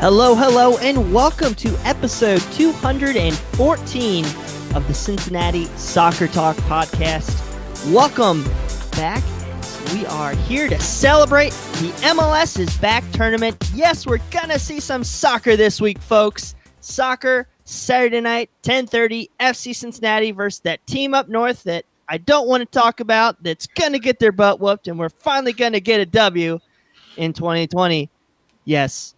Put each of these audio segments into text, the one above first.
Hello, hello, and welcome to episode 214 of the Cincinnati Soccer Talk podcast. Welcome back. We are here to celebrate the MLS is Back tournament. Yes, we're going to see some soccer this week, folks. Soccer, Saturday night, 10:30, FC Cincinnati versus that team up north that I don't want to talk about that's going to get their butt whooped, and we're finally going to get a W in 2020. Yes.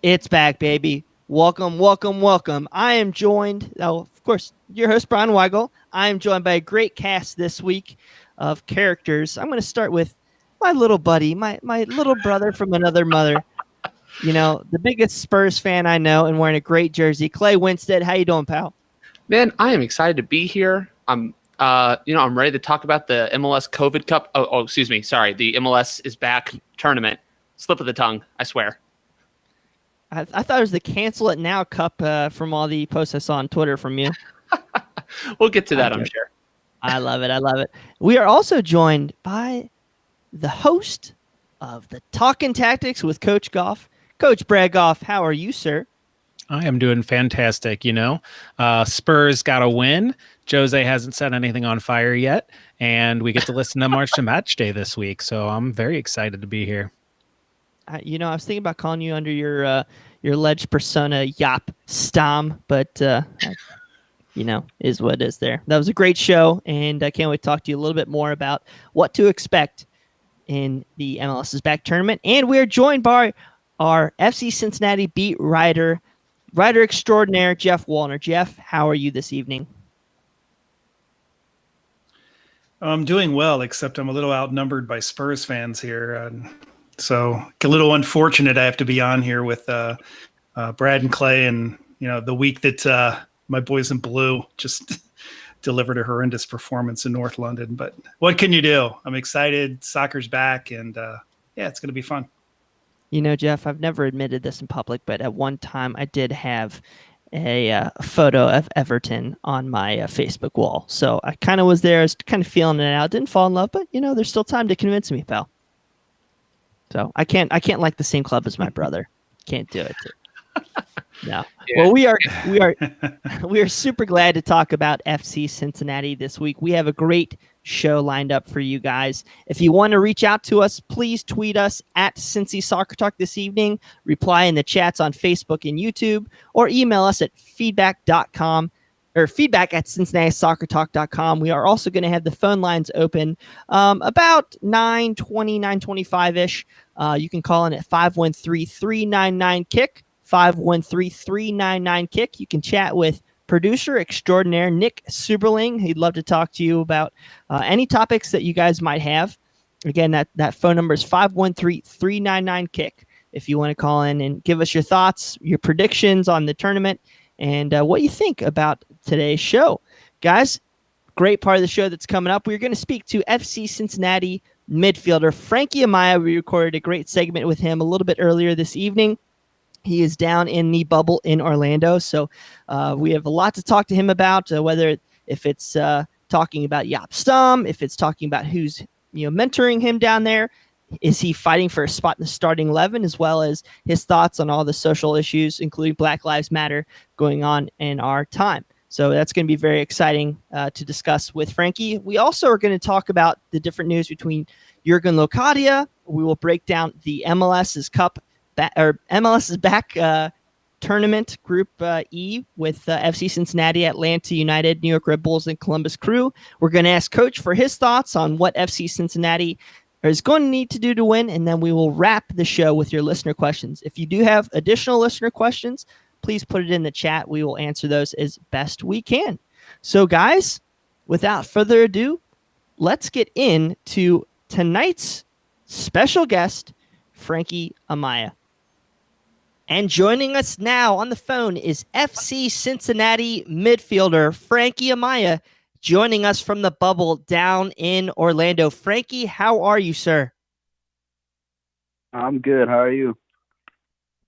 It's back, baby. Welcome, welcome, welcome. I am joined, of course, your host, Brian Weigel. I am joined by a great cast this week of characters. I'm going to start with my little buddy, my little brother from another mother. You know, the biggest Spurs fan I know and wearing a great jersey. Clay Winstead, how you doing, pal? Man, I am excited to be here. I'm ready to talk about the MLS COVID Cup. Excuse me. Sorry. The MLS is Back tournament. Slip of the tongue, I swear. I thought it was the Cancel It Now Cup from all the posts I saw on Twitter from you. We'll get to that, I'm sure. I love it. I love it. We are also joined by the host of the Talkin' Tactics with Coach Goff. Coach Brad Goff, how are you, sir? I am doing fantastic, Spurs got a win. Jose hasn't set anything on fire yet, and we get to listen to March to Match Day this week, so I'm very excited to be here. I was thinking about calling you under your alleged persona, Yop Stom, but is what it is there. That was a great show, and I can't wait to talk to you a little bit more about what to expect in the MLS is Back tournament. And we are joined by our FC Cincinnati beat writer extraordinaire, Jeff Wallner. Jeff, how are you this evening? I'm doing well, except I'm a little outnumbered by Spurs fans here. So a little unfortunate I have to be on here with Brad and Clay, and the week that my boys in blue just delivered a horrendous performance in North London. But what can you do? I'm excited. Soccer's back, and it's going to be fun. Jeff, I've never admitted this in public, but at one time I did have a photo of Everton on my Facebook wall. So I kind of was there. I was kind of feeling it out. Didn't fall in love, but there's still time to convince me, pal. So I can't like the same club as my brother. Can't do it. No. Yeah. Well, we are super glad to talk about FC Cincinnati this week. We have a great show lined up for you guys. If you want to reach out to us, please tweet us at Cincy Soccer Talk this evening. Reply in the chats on Facebook and YouTube, or email us at feedback.com. or feedback at CincinnatiSoccerTalk.com. We are also going to have the phone lines open about 9:25-ish. You can call in at 513-399-KICK, 513-399-KICK. You can chat with producer extraordinaire Nick Suberling. He'd love to talk to you about any topics that you guys might have. Again, that phone number is 513-399-KICK. If you want to call in and give us your thoughts, your predictions on the tournament, and what you think about today's show. Guys, great part of the show that's coming up. We're going to speak to FC Cincinnati midfielder Frankie Amaya. We recorded a great segment with him a little bit earlier this evening. He is down in the bubble in Orlando, so we have a lot to talk to him about, whether if it's talking about Yop Stum, if it's talking about who's mentoring him down there. Is he fighting for a spot in the starting 11, as well as his thoughts on all the social issues, including Black Lives Matter, going on in our time? So that's going to be very exciting to discuss with Frankie. We also are going to talk about the different news between Jurgen Locadia. We will break down the MLS's MLS's Back tournament, Group E, with FC Cincinnati, Atlanta United, New York Red Bulls, and Columbus Crew. We're going to ask Coach for his thoughts on what FC Cincinnati is going to need to do to win, and then we will wrap the show with your listener questions. If you do have additional listener questions, please put it in the chat. We will answer those as best we can. So, guys, without further ado, let's get into tonight's special guest, Frankie Amaya. And joining us now on the phone is FC Cincinnati midfielder Frankie Amaya, joining us from the bubble down in Orlando. Frankie, how are you, sir? I'm good. How are you?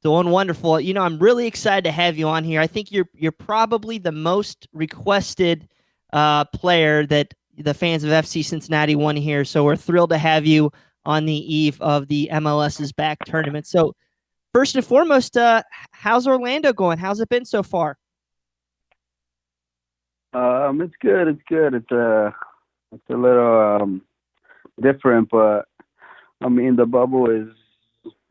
Doing wonderful. I'm really excited to have you on here. I think you're probably the most requested player that the fans of FC Cincinnati want to hear. So we're thrilled to have you on the eve of the MLS's Back tournament. So first and foremost, how's Orlando going? How's it been so far? It's good. It's good. It's a little different, but I mean the bubble is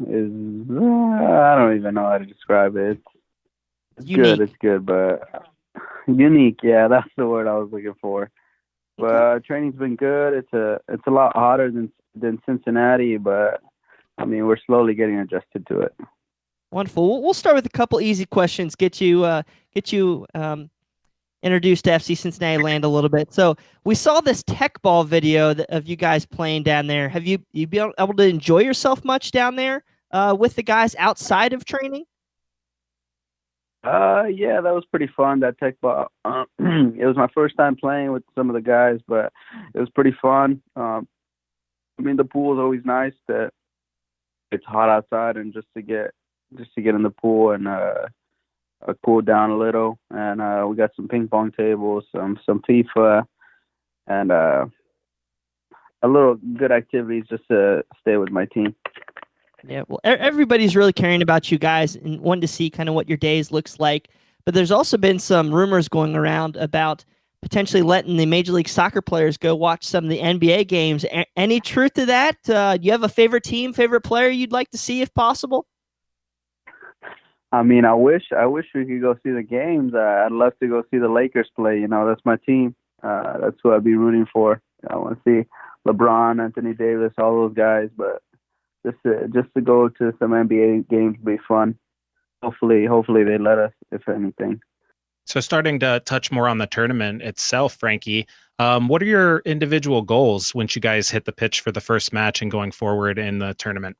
I don't even know how to describe it. It's Unique. good. It's good, but unique. Yeah, that's the word I was looking for. But training's been good. It's a lot hotter than Cincinnati, but I mean we're slowly getting adjusted to it. Wonderful. We'll start with a couple easy questions. Get you introduced to FC Cincinnati land a little bit. So we saw this tech ball video of you guys playing down there. Have you been able to enjoy yourself much down there with the guys outside of training? Yeah, that was pretty fun. That tech ball. It was my first time playing with some of the guys, but it was pretty fun. I mean, the pool is always nice. That it's hot outside, and just to get in the pool and cool down a little. And we got some ping pong tables, some FIFA, and a little good activities just to stay with my team. Yeah, well, everybody's really caring about you guys and wanting to see kind of what your days looks like. But there's also been some rumors going around about potentially letting the Major League Soccer players go watch some of the NBA games. Any truth to that? Do you have a favorite team, favorite player you'd like to see if possible? I mean, I wish we could go see the games. I'd love to go see the Lakers play. You know, that's my team. That's who I'd be rooting for. I want to see LeBron, Anthony Davis, all those guys. But just to go to some NBA games would be fun. Hopefully they let us, if anything. So starting to touch more on the tournament itself, Frankie, what are your individual goals once you guys hit the pitch for the first match and going forward in the tournament?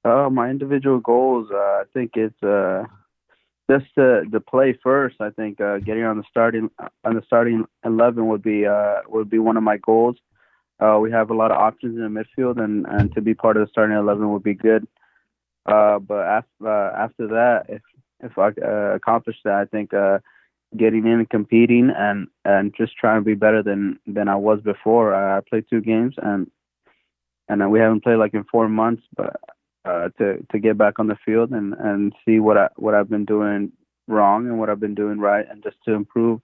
My individual goals, I think it's just to play first. I think getting on the starting 11 would be one of my goals. We have a lot of options in the midfield, and to be part of the starting 11 would be good. But after that, if I accomplish that, I think getting in and competing and just trying to be better than I was before. I played 2 games, and we haven't played like in 4 months, but to get back on the field and see what I've been doing wrong and what I've been doing right, and just to improve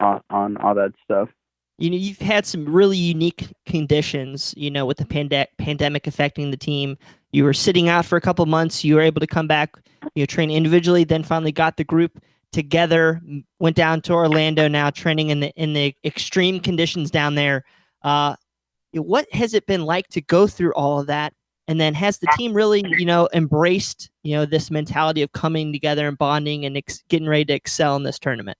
on all that stuff. You know, you've had some really unique conditions, you know, with the pandemic affecting the team. You were sitting out for a couple months. You were able to come back, you know, train individually, then finally got the group together, went down to Orlando now training in the extreme conditions down there. What has it been like to go through all of that? And then has the team really, you know, embraced, you know, this mentality of coming together and bonding and getting ready to excel in this tournament?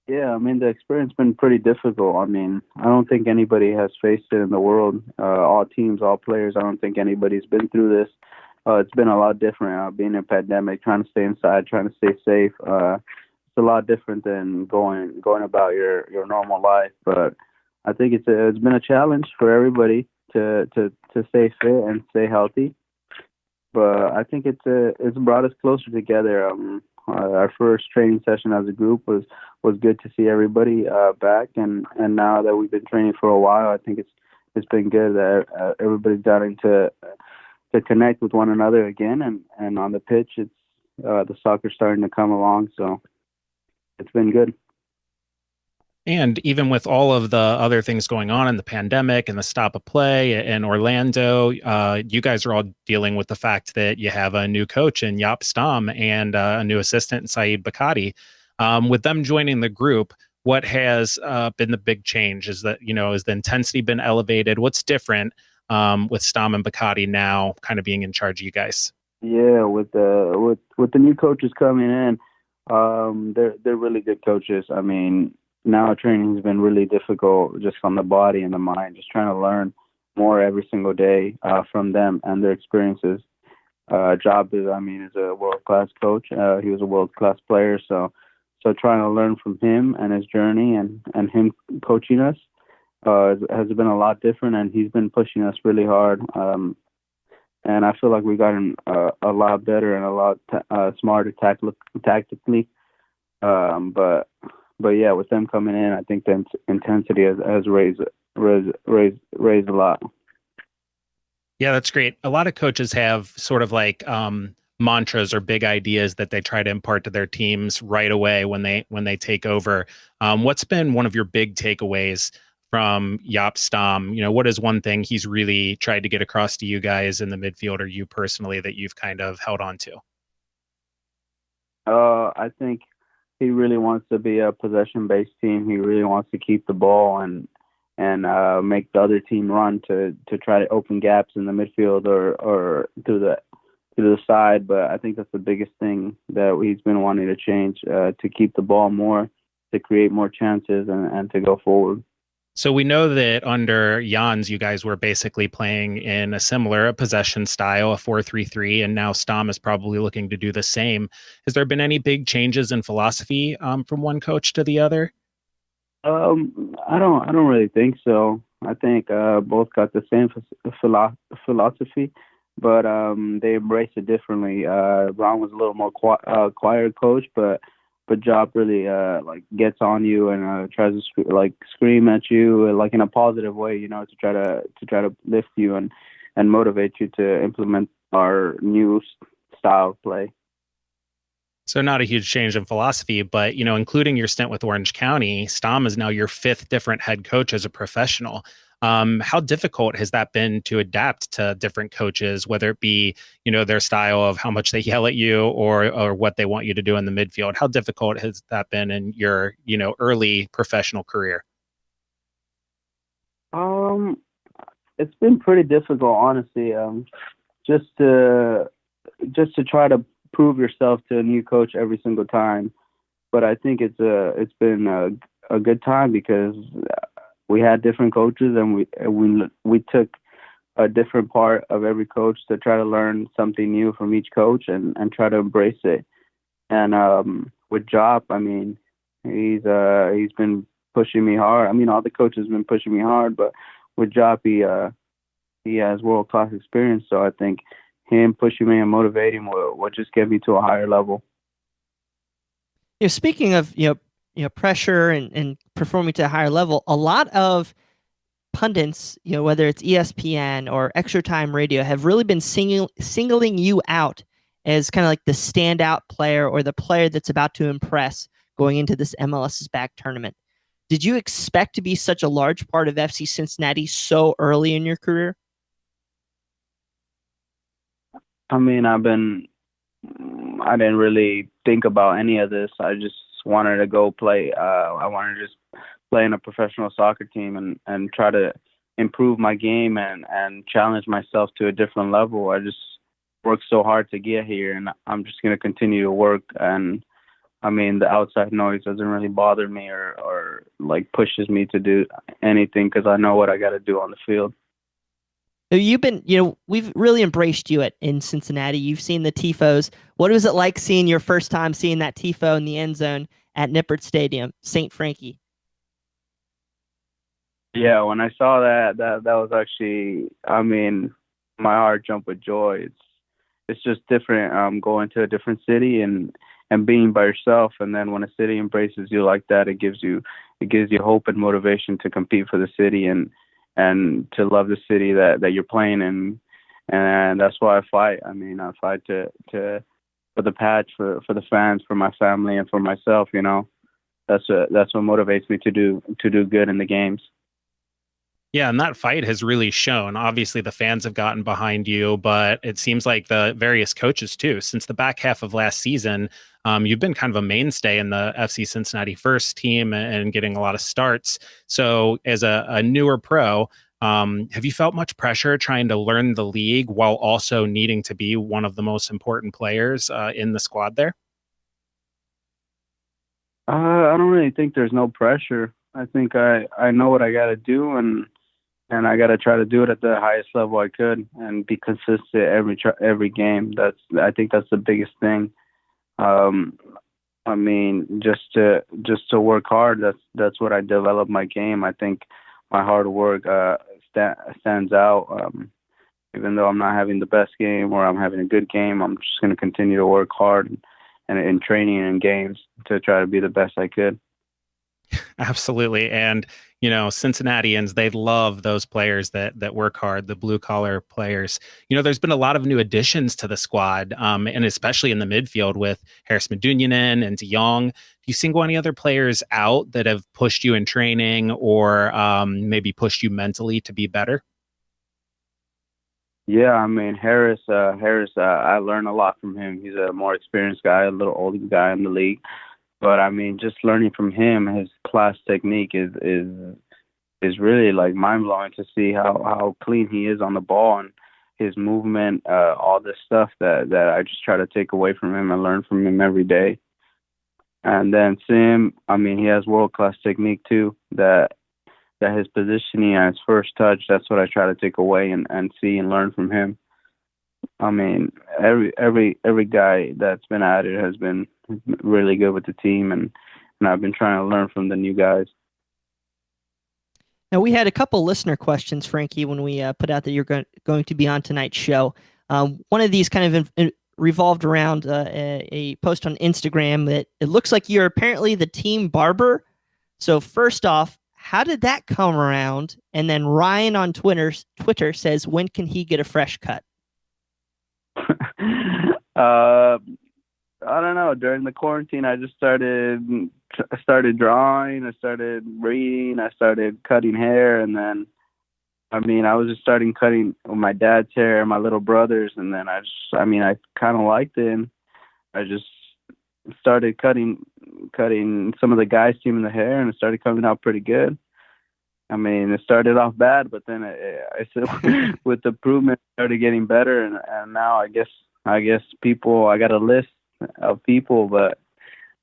Yeah, I mean, the experience has been pretty difficult. I mean, I don't think anybody has faced it in the world. All teams, all players, I don't think anybody's been through this. It's been a lot different being in a pandemic, trying to stay inside, trying to stay safe. It's a lot different than going about your normal life. But I think it's been a challenge for everybody to stay fit and stay healthy. But I think it's brought us closer together. Our first training session as a group was good to see everybody back, and now that we've been training for a while, I think it's been good that everybody's starting to connect with one another again, and on the pitch, it's the soccer's starting to come along, so it's been good. And even with all of the other things going on in the pandemic and the stop of play in Orlando, you guys are all dealing with the fact that you have a new coach in Jaap Stam and a new assistant, Saeed Bakati. With them joining the group, what has been the big change? Is that, you know, has the intensity been elevated? What's different with Stam and Bakati now kind of being in charge of you guys? Yeah, with the new coaches coming in, they're really good coaches. I mean, now training has been really difficult just on the body and the mind, just trying to learn more every single day from them and their experiences. Jaap is a world-class coach. He was a world-class player, so trying to learn from him and his journey and him coaching us has been a lot different, and he's been pushing us really hard. And I feel like we've gotten a lot better and a lot smarter tactically. But yeah, with them coming in, I think the intensity has raised a lot. Yeah, that's great. A lot of coaches have sort of like mantras or big ideas that they try to impart to their teams right away when they take over. What's been one of your big takeaways from Jaap Stam? You know, what is one thing he's really tried to get across to you guys in the midfield, or you personally, that you've kind of held on to? I think he really wants to be a possession-based team. He really wants to keep the ball and make the other team run to try to open gaps in the midfield or to the side. But I think that's the biggest thing that he's been wanting to change, to keep the ball more, to create more chances and to go forward. So we know that under Jans, you guys were basically playing in a similar possession style, a 4-3-3, and now Stam is probably looking to do the same. Has there been any big changes in philosophy from one coach to the other? I don't really think so. I think both got the same philosophy, but they embrace it differently. Ron was a little more quiet coach, but Jaap really gets on you and tries to scream at you like in a positive way, you know, to try to lift you and motivate you to implement our new style of play. So not a huge change in philosophy, but, you know, including your stint with Orange County, Stam is now your 5th different head coach as a professional. How difficult has that been to adapt to different coaches, whether it be, you know, their style of how much they yell at you or what they want you to do in the midfield? How difficult has that been in your, you know, early professional career? It's been pretty difficult, honestly. Just to try to prove yourself to a new coach every single time. But I think it's been a good time because we had different coaches and we took a different part of every coach to try to learn something new from each coach and try to embrace it. And with Jaap, I mean, he's been pushing me hard. I mean, all the coaches have been pushing me hard, but with Jaap, he has world-class experience. So I think him pushing me and motivating will just get me to a higher level. You know, speaking of pressure and performing to a higher level, a lot of pundits, you know, whether it's ESPN or Extra Time Radio, have really been singling you out as kind of like the standout player or the player that's about to impress going into this MLS is Back tournament. Did you expect to be such a large part of FC Cincinnati so early in your career? I mean, I didn't really think about any of this. I just wanted to go play. I wanted to just play in a professional soccer team and try to improve my game and challenge myself to a different level. I just worked so hard to get here, and I'm just going to continue to work. And I mean, the outside noise doesn't really bother me or like pushes me to do anything because I know what I got to do on the field. You've been, you know, we've really embraced you in Cincinnati. You've seen the tifos. What was it like seeing your first time seeing that tifo in the end zone at Nippert Stadium, St. Frankie? Yeah, when I saw that was actually, I mean, my heart jumped with joy. It's just different going to a different city and being by yourself, and then when a city embraces you like that, it gives you hope and motivation to compete for the city and to love the city that you're playing in, and that's why I fight. I mean, I fight to for the patch, for the fans, for my family, and for myself. You know, that's what motivates me to do good in the games. Yeah, and that fight has really shown. Obviously, the fans have gotten behind you, but it seems like the various coaches too. Since the back half of last season, you've been kind of a mainstay in the FC Cincinnati first team and getting a lot of starts. So as a newer pro, have you felt much pressure trying to learn the league while also needing to be one of the most important players in the squad there? I don't really think there's no pressure. I think I know what I got to do, and I got to try to do it at the highest level I could and be consistent every game. I think that's the biggest thing. I mean, just to work hard. That's what I developed my game. I think my hard work stands out. Even though I'm not having the best game or I'm having a good game, I'm just going to continue to work hard and in training and games to try to be the best I could. Absolutely. And, Cincinnatians, they love those players that work hard, the blue collar players. There's been a lot of new additions to the squad, and especially in the midfield with Harris Medunjanin and De Jong. Do you single any other players out that have pushed you in training or maybe pushed you mentally to be better? Yeah, I mean Harris. I learned a lot from him. He's a more experienced guy, a little older guy in the league. But I mean, just learning from him, his class technique is really like mind blowing to see how clean he is on the ball and his movement, all this stuff that I just try to take away from him and learn from him every day. And then Sim, I mean, he has world class technique too. That his positioning and his first touch, that's what I try to take away and see and learn from him. I mean, every guy that's been added has been really good with the team, and I've been trying to learn from the new guys. Now, we had a couple listener questions, Frankie, when we put out that you're going to be on tonight's show. One of these kind of revolved around a post on Instagram that it looks like you're apparently the team barber. So first off, how did that come around? And then Ryan on Twitter says, when can he get a fresh cut? I don't know. During the quarantine, I just started drawing. I started reading. I started cutting hair, and then, I mean, I was just starting cutting my dad's hair, my little brother's, and then I kind of liked it. And I just started cutting some of the guys' team in the hair, and it started coming out pretty good. I mean, it started off bad, but then I said with the improvement, it started getting better, and now I guess people, I got a list of people, but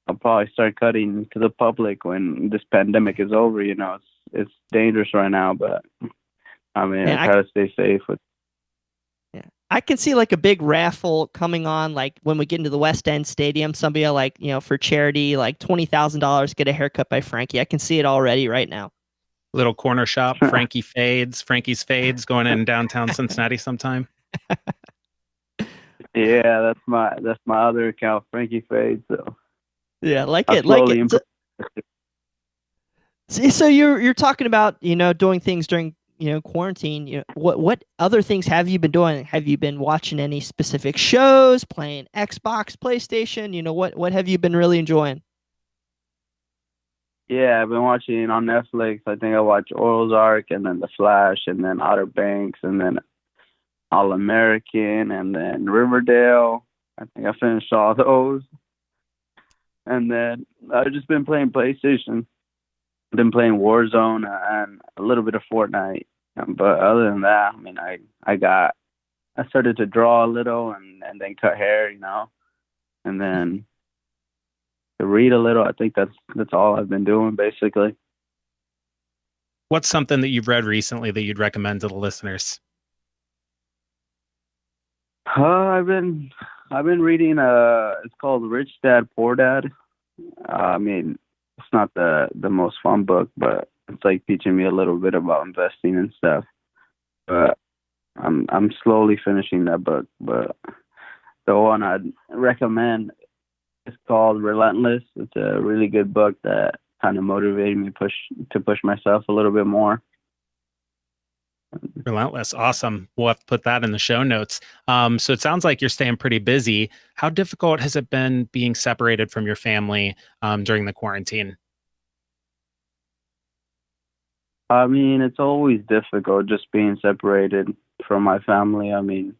I'll probably start cutting to the public when this pandemic is over. It's dangerous right now, but I mean, I try to stay safe. I can see like a big raffle coming on, like when we get into the West End Stadium, somebody like, for charity, like $20,000, get a haircut by Frankie. I can see it already right now. Little corner shop, Frankie's Fades going in downtown Cincinnati sometime. Yeah, that's my other account, Frankie Fades. So yeah, like it. So you're talking about doing things during quarantine. What other things have you been doing? Have you been watching any specific shows, playing Xbox, PlayStation? What have you been really enjoying? Yeah, I've been watching on Netflix. I think I watched Ozark, and then The Flash, and then Outer Banks, and then All American, and then Riverdale. I think I finished all those. And then I've just been playing PlayStation. I've been playing Warzone and a little bit of Fortnite. But other than that, I mean, I started to draw a little and then cut hair, and then to read a little. I think that's all I've been doing basically. What's something that you've read recently that you'd recommend to the listeners? I've been reading it's called Rich Dad Poor Dad. I mean, it's not the most fun book, but it's like teaching me a little bit about investing and stuff. But I'm slowly finishing that book. But the one I'd recommend is called Relentless. It's a really good book that kind of motivated me to push myself a little bit more. Relentless. Awesome. We'll have to put that in the show notes. So it sounds like you're staying pretty busy. How difficult has it been being separated from your family during the quarantine? I mean, it's always difficult just being separated from my family. I mean,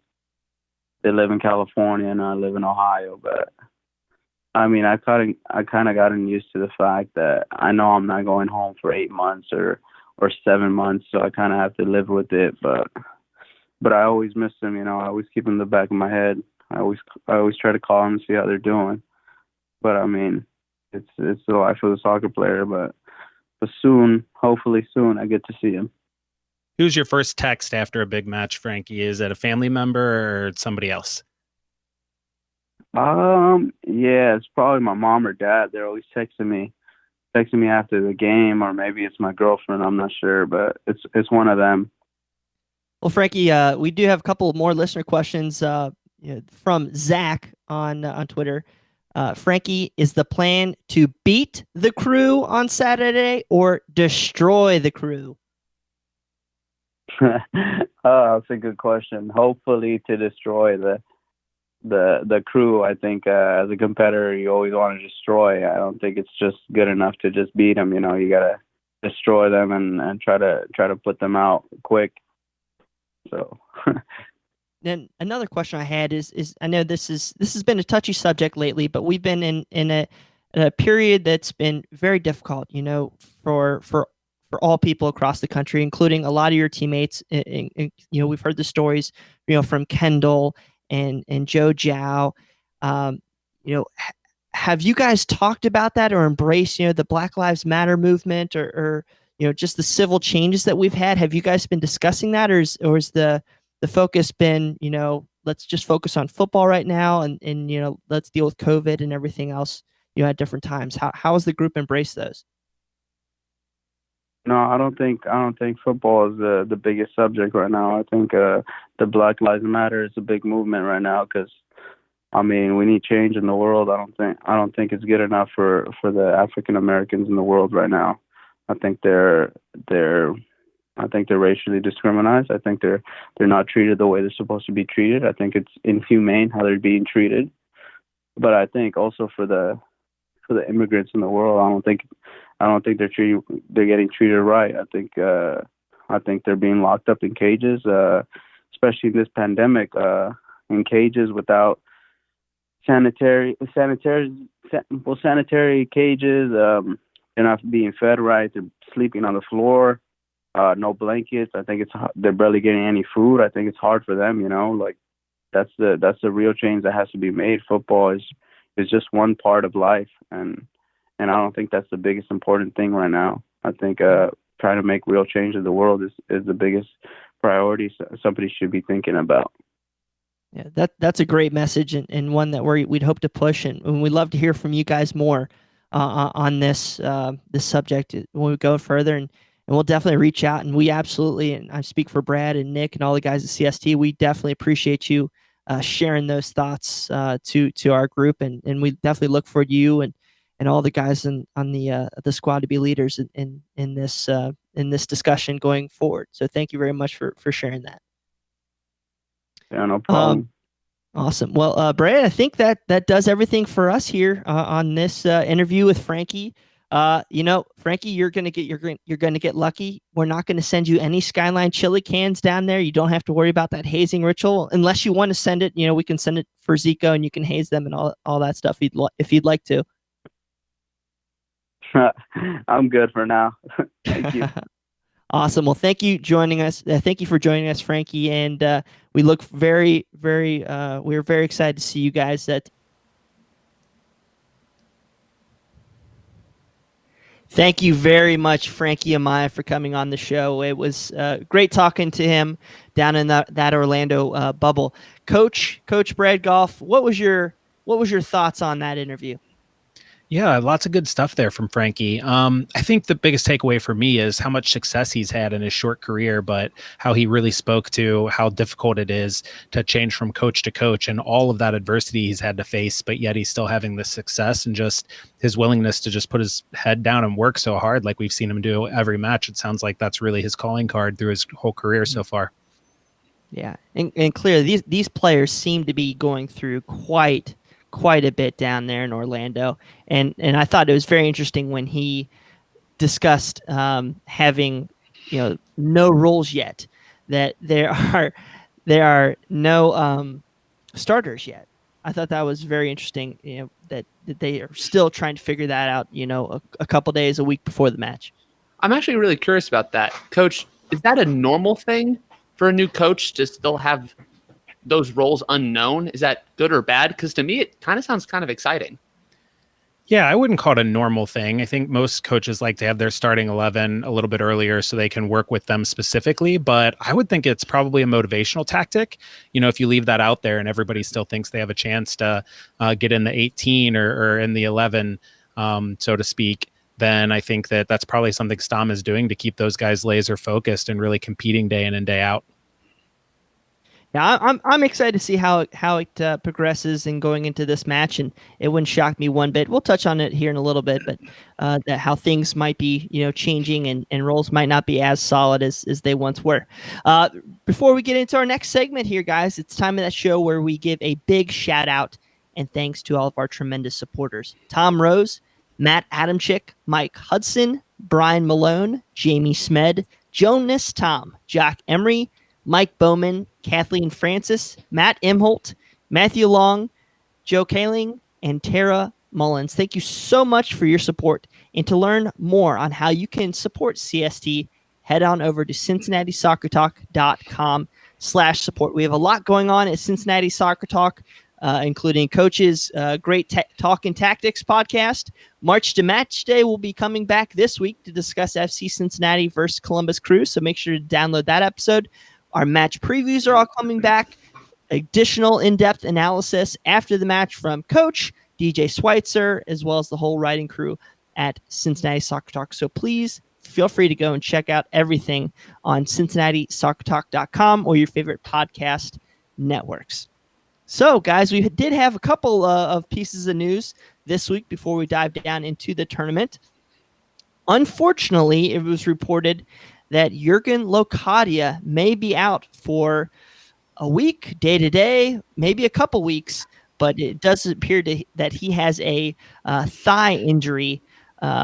they live in California and I live in Ohio, but I mean, I kind of gotten used to the fact that I know I'm not going home for 8 months or 7 months, so I kind of have to live with it. But I always miss them, I always keep them in the back of my head. I always try to call them and see how they're doing. But I mean, it's the life of a soccer player. But soon, hopefully soon, I get to see him. Who's your first text after a big match, Frankie? Is it a family member or somebody else? Yeah, it's probably my mom or dad. They're always texting me after the game, or maybe it's my girlfriend. I'm not sure, but it's one of them. Well, Frankie, we do have a couple more listener questions from Zach on Twitter. Frankie, is the plan to beat the Crew on Saturday or destroy the Crew? That's a good question. Hopefully to destroy the Crew. I think as a competitor, you always want to destroy. I don't think it's just good enough to just beat them. You know, you gotta destroy them and try to put them out quick. So. Then another question I had is I know this has been a touchy subject lately, but we've been in a period that's been very difficult, you know, for all people across the country, including a lot of your teammates. You know, we've heard the stories, you know, from Kendall and Joe Zhao. You know, have you guys talked about that or embraced, you know, the Black Lives Matter movement or you know, just the civil changes that we've had? Have you guys been discussing that, or is the focus been, you know, let's just focus on football right now and you know, let's deal with COVID and everything else, you know, at different times? How has the group embraced those? No, I don't think football is the biggest subject right now. I think the Black Lives Matter is a big movement right now because, I mean, we need change in the world. I don't think it's good enough for the African Americans in the world right now. I think they're racially discriminated. I think they're not treated the way they're supposed to be treated. I think it's inhumane how they're being treated. But I think also for the immigrants in the world, I don't think they're getting treated right. I think they're being locked up in cages, especially in this pandemic, in cages without sanitary cages. They're not being fed right. They're sleeping on the floor. No blankets. I think they're barely getting any food. I think it's hard for them, you know, like that's the real change that has to be made. Football is just one part of life. And I don't think that's the biggest important thing right now. I think trying to make real change in the world is the biggest priority somebody should be thinking about. Yeah, that's a great message and one that we'd hope to push, and we'd love to hear from you guys more on this subject when we go further, and we'll definitely reach out. And we absolutely, and I speak for Brad and Nick and all the guys at CST, we definitely appreciate you sharing those thoughts to our group, and we definitely look for you and all the guys on the squad to be leaders in this discussion going forward. So thank you very much for sharing that. Yeah, no problem. Awesome. Well, Brad, I think that does everything for us here on this interview with Frankie. You know, Frankie, you're gonna get lucky. We're not gonna send you any Skyline chili cans down there. You don't have to worry about that hazing ritual unless you want to send it. You know, we can send it for Zico, and you can haze them and all that stuff if you'd like to. I'm good for now. Thank you. Awesome. Well, thank you joining us. Thank you for joining us, Frankie. And we look we're very excited to see you guys. Thank you very much, Frankie Amaya, for coming on the show. It was great talking to him down in that Orlando bubble. Coach Brad Goff, what was your thoughts on that interview? Yeah, lots of good stuff there from Frankie. I think the biggest takeaway for me is how much success he's had in his short career, but how he really spoke to how difficult it is to change from coach to coach and all of that adversity he's had to face, but yet he's still having this success and just his willingness to just put his head down and work so hard like we've seen him do every match. It sounds like that's really his calling card through his whole career so far. Yeah, and clearly these players seem to be going through quite a bit down there in Orlando, and I thought it was very interesting when he discussed having, you know, no rules yet, that there are no starters yet. I thought that was very interesting, you know, that they are still trying to figure that out, you know, a couple days, a week before the match. I'm actually really curious about that. Coach, is that a normal thing for a new coach to still have those roles unknown? Is that good or bad? Because to me, it kind of sounds kind of exciting. Yeah, I wouldn't call it a normal thing. I think most coaches like to have their starting 11 a little bit earlier so they can work with them specifically. But I would think it's probably a motivational tactic. You know, if you leave that out there and everybody still thinks they have a chance to get in the 18 or in the 11, so to speak, then I think that's probably something Stam is doing to keep those guys laser focused and really competing day in and day out. Yeah, I'm excited to see how it progresses and going into this match, and it wouldn't shock me one bit. We'll touch on it here in a little bit, but that how things might be changing and roles might not be as solid as they once were. Before we get into our next segment here, guys, it's time of that show where we give a big shout out and thanks to all of our tremendous supporters: Tom Rose, Matt Adamchick, Mike Hudson, Brian Malone, Jamie Smed, Jonas Tom, Jack Emery, Mike Bowman, Kathleen Francis, Matt Imholt, Matthew Long, Joe Kaling, and Tara Mullins. Thank you so much for your support. And to learn more on how you can support CST, head on over to CincinnatiSoccerTalk.com/support. We have a lot going on at Cincinnati Soccer Talk, including coaches, great talk and tactics podcast. March to Match Day will be coming back this week to discuss FC Cincinnati versus Columbus Crew. So make sure to download that episode. Our match previews are all coming back. Additional in-depth analysis after the match from Coach DJ Schweitzer, as well as the whole writing crew at Cincinnati Soccer Talk. So please feel free to go and check out everything on CincinnatiSoccerTalk.com or your favorite podcast networks. So, guys, we did have a couple of pieces of news this week before we dive down into the tournament. Unfortunately, it was reported that Jurgen Locadia may be out for a week, day-to-day, maybe a couple weeks, but it does appear that he has a thigh injury.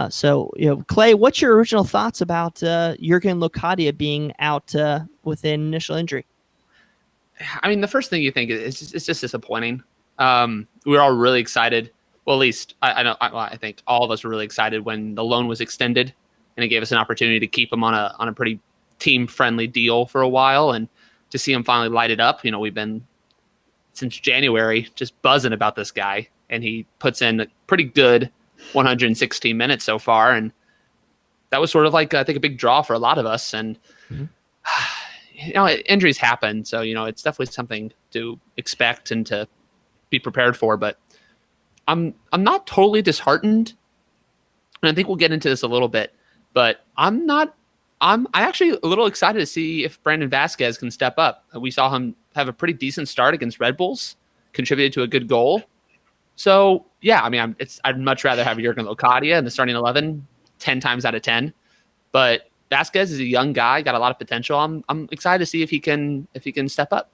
So, Clay, what's your original thoughts about Jurgen Locadia being out with an initial injury? I mean, the first thing you think is it's just disappointing. We were all really excited. Well, at least I think all of us were really excited when the loan was extended, and it gave us an opportunity to keep him on a pretty team-friendly deal for a while, and to see him finally light it up. We've been since January just buzzing about this guy, and he puts in a pretty good 116 minutes so far, and that was sort of like I think a big draw for a lot of us. And injuries happen, so it's definitely something to expect and to be prepared for. But I'm not totally disheartened, and I think we'll get into this a little bit. But I'm actually a little excited to see if Brandon Vasquez can step up. We saw him have a pretty decent start against Red Bulls, contributed to a good goal. So yeah, I mean, I'd much rather have Jurgen Locadia in the starting 11 10 times out of 10. But Vasquez is a young guy, got a lot of potential. I'm excited to see if he can step up.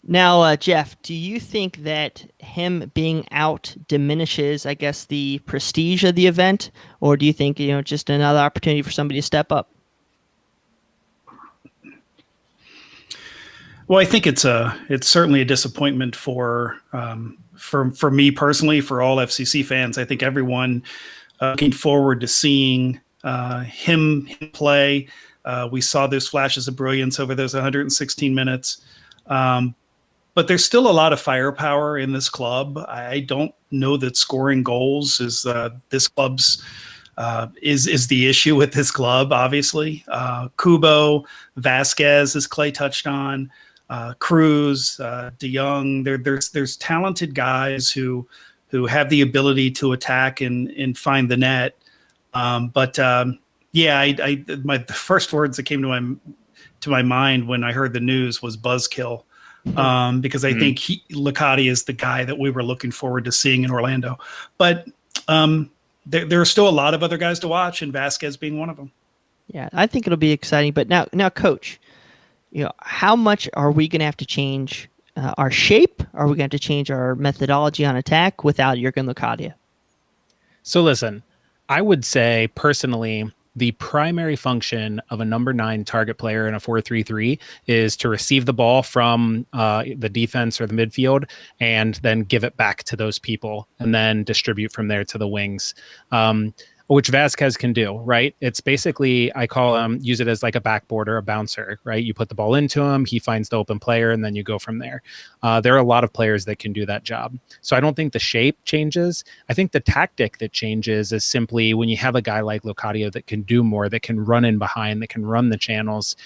Now, Jeff, do you think that him being out diminishes, I guess, the prestige of the event, or do you think just another opportunity for somebody to step up? Well, I think it's certainly a disappointment for me personally, for all FCC fans. I think everyone looking forward to seeing him play. We saw those flashes of brilliance over those 116 minutes. But there's still a lot of firepower in this club. I don't know that scoring goals is this club's is the issue with this club. Obviously, Kubo, Vasquez, as Clay touched on, Cruz, De Jong. There's talented guys who have the ability to attack and find the net. The first words that came to my mind when I heard the news was buzzkill. Because I think Locadia is the guy that we were looking forward to seeing in Orlando. But there are still a lot of other guys to watch, and Vasquez being one of them. Yeah, I think it'll be exciting. But now, Coach, how much are we going to have to change our shape? Are we going to have to change our methodology on attack without Jurgen Locadia? So listen, I would say personally, the primary function of a number 9 target player in a 4-3-3 is to receive the ball from the defense or the midfield and then give it back to those people and then distribute from there to the wings, which Vasquez can do, right? It's basically, I call him, use it as like a backboarder, a bouncer, right? You put the ball into him, he finds the open player, and then you go from there. There are a lot of players that can do that job. So I don't think the shape changes. I think the tactic that changes is simply when you have a guy like Locadia that can do more, that can run in behind, that can run the channels,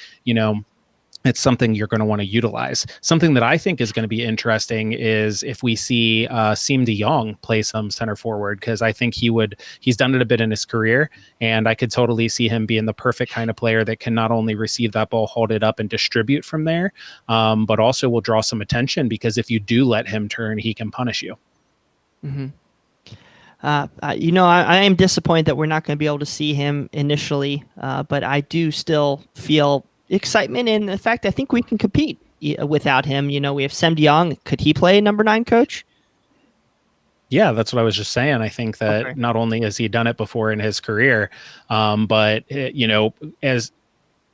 it's something you're going to want to utilize. Something that I think is going to be interesting is if we see Siem de Jong play some center forward, because I think he's done it a bit in his career, and I could totally see him being the perfect kind of player that can not only receive that ball, hold it up, and distribute from there, but also will draw some attention, because if you do let him turn, he can punish you. Mm-hmm. I am disappointed that we're not going to be able to see him initially, but I do still feel excitement in the fact I think we can compete without him. We have Siem de Jong. Could he play number 9, coach? Yeah, that's what I was just saying. I think that not only has he done it before in his career, but as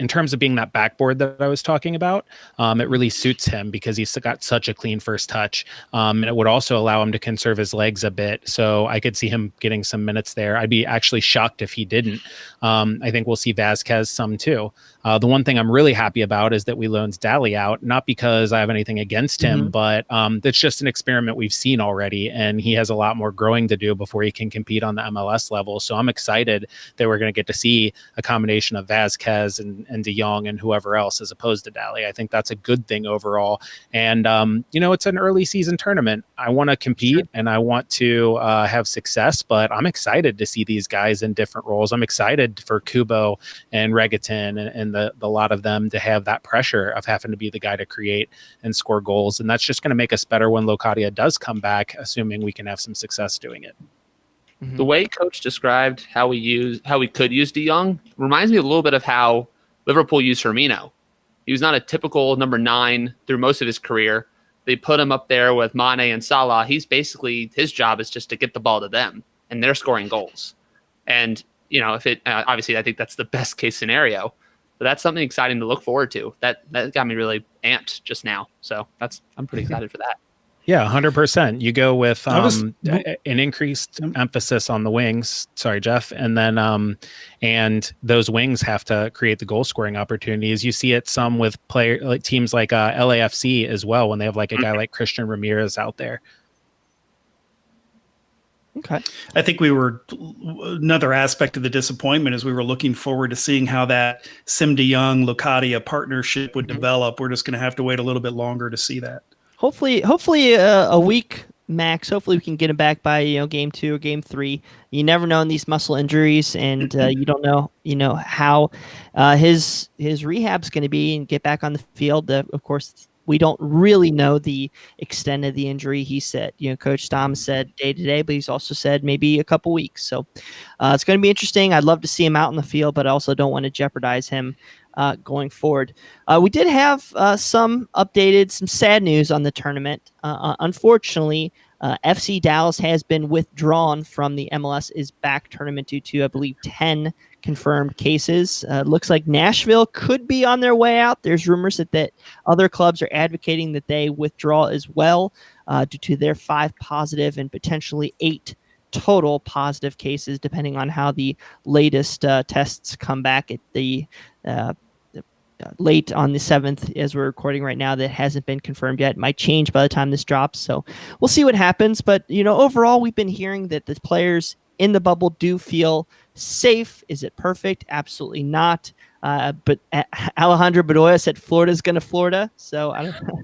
in terms of being that backboard that I was talking about, it really suits him because he's got such a clean first touch. And it would also allow him to conserve his legs a bit. So I could see him getting some minutes there. I'd be actually shocked if he didn't. I think we'll see Vasquez some too. The one thing I'm really happy about is that we loaned Daly out, not because I have anything against him, but that's just an experiment we've seen already. And he has a lot more growing to do before he can compete on the MLS level. So I'm excited that we're going to get to see a combination of Vasquez and de Jong and whoever else as opposed to Daly. I think that's a good thing overall. And, it's an early season tournament. I want to compete and I want to have success, but I'm excited to see these guys in different roles. I'm excited for Kubo and Regaton and the lot of them to have that pressure of having to be the guy to create and score goals. And that's just going to make us better when Locadia does come back, assuming we can have some success doing it. The way Coach described how we could use de Jong reminds me a little bit of how Liverpool used Firmino. He was not a typical number 9 through most of his career. They put him up there with Mane and Salah. He's basically, his job is just to get the ball to them, and they're scoring goals. And, if it, obviously I think that's the best case scenario, but that's something exciting to look forward to. That got me really amped just now. So I'm pretty excited for that. Yeah, 100%. You go with an increased emphasis on the wings. Sorry, Jeff. And then and those wings have to create the goal scoring opportunities. You see it some with teams like LAFC as well, when they have like a guy like Christian Ramirez out there. Okay. I think another aspect of the disappointment is we were looking forward to seeing how that Siem de Jong Locadia partnership would develop. We're just going to have to wait a little bit longer to see that. Hopefully a week max. Hopefully we can get him back by game 2 or game 3. You never know in these muscle injuries, and you don't know how his rehab's going to be and get back on the field. Of course, we don't really know the extent of the injury. He said, Coach Dom said day to day, but he's also said maybe a couple weeks. So it's going to be interesting. I'd love to see him out in the field, but I also don't want to jeopardize him going forward. We did have some sad news on the tournament. Unfortunately, FC Dallas has been withdrawn from the MLS is Back tournament due to, I believe, 10 confirmed cases. Looks like Nashville could be on their way out. There's rumors that other clubs are advocating that they withdraw as well due to their 5 positive and potentially 8 total positive cases, depending on how the latest tests come back at the late on the 7th, as we're recording right now. That hasn't been confirmed yet. It might change by the time this drops, so we'll see what happens. But overall, we've been hearing that the players in the bubble do feel safe. Is it perfect? Absolutely not. But Alejandro Bedoya said Florida's going to Florida, so I don't know.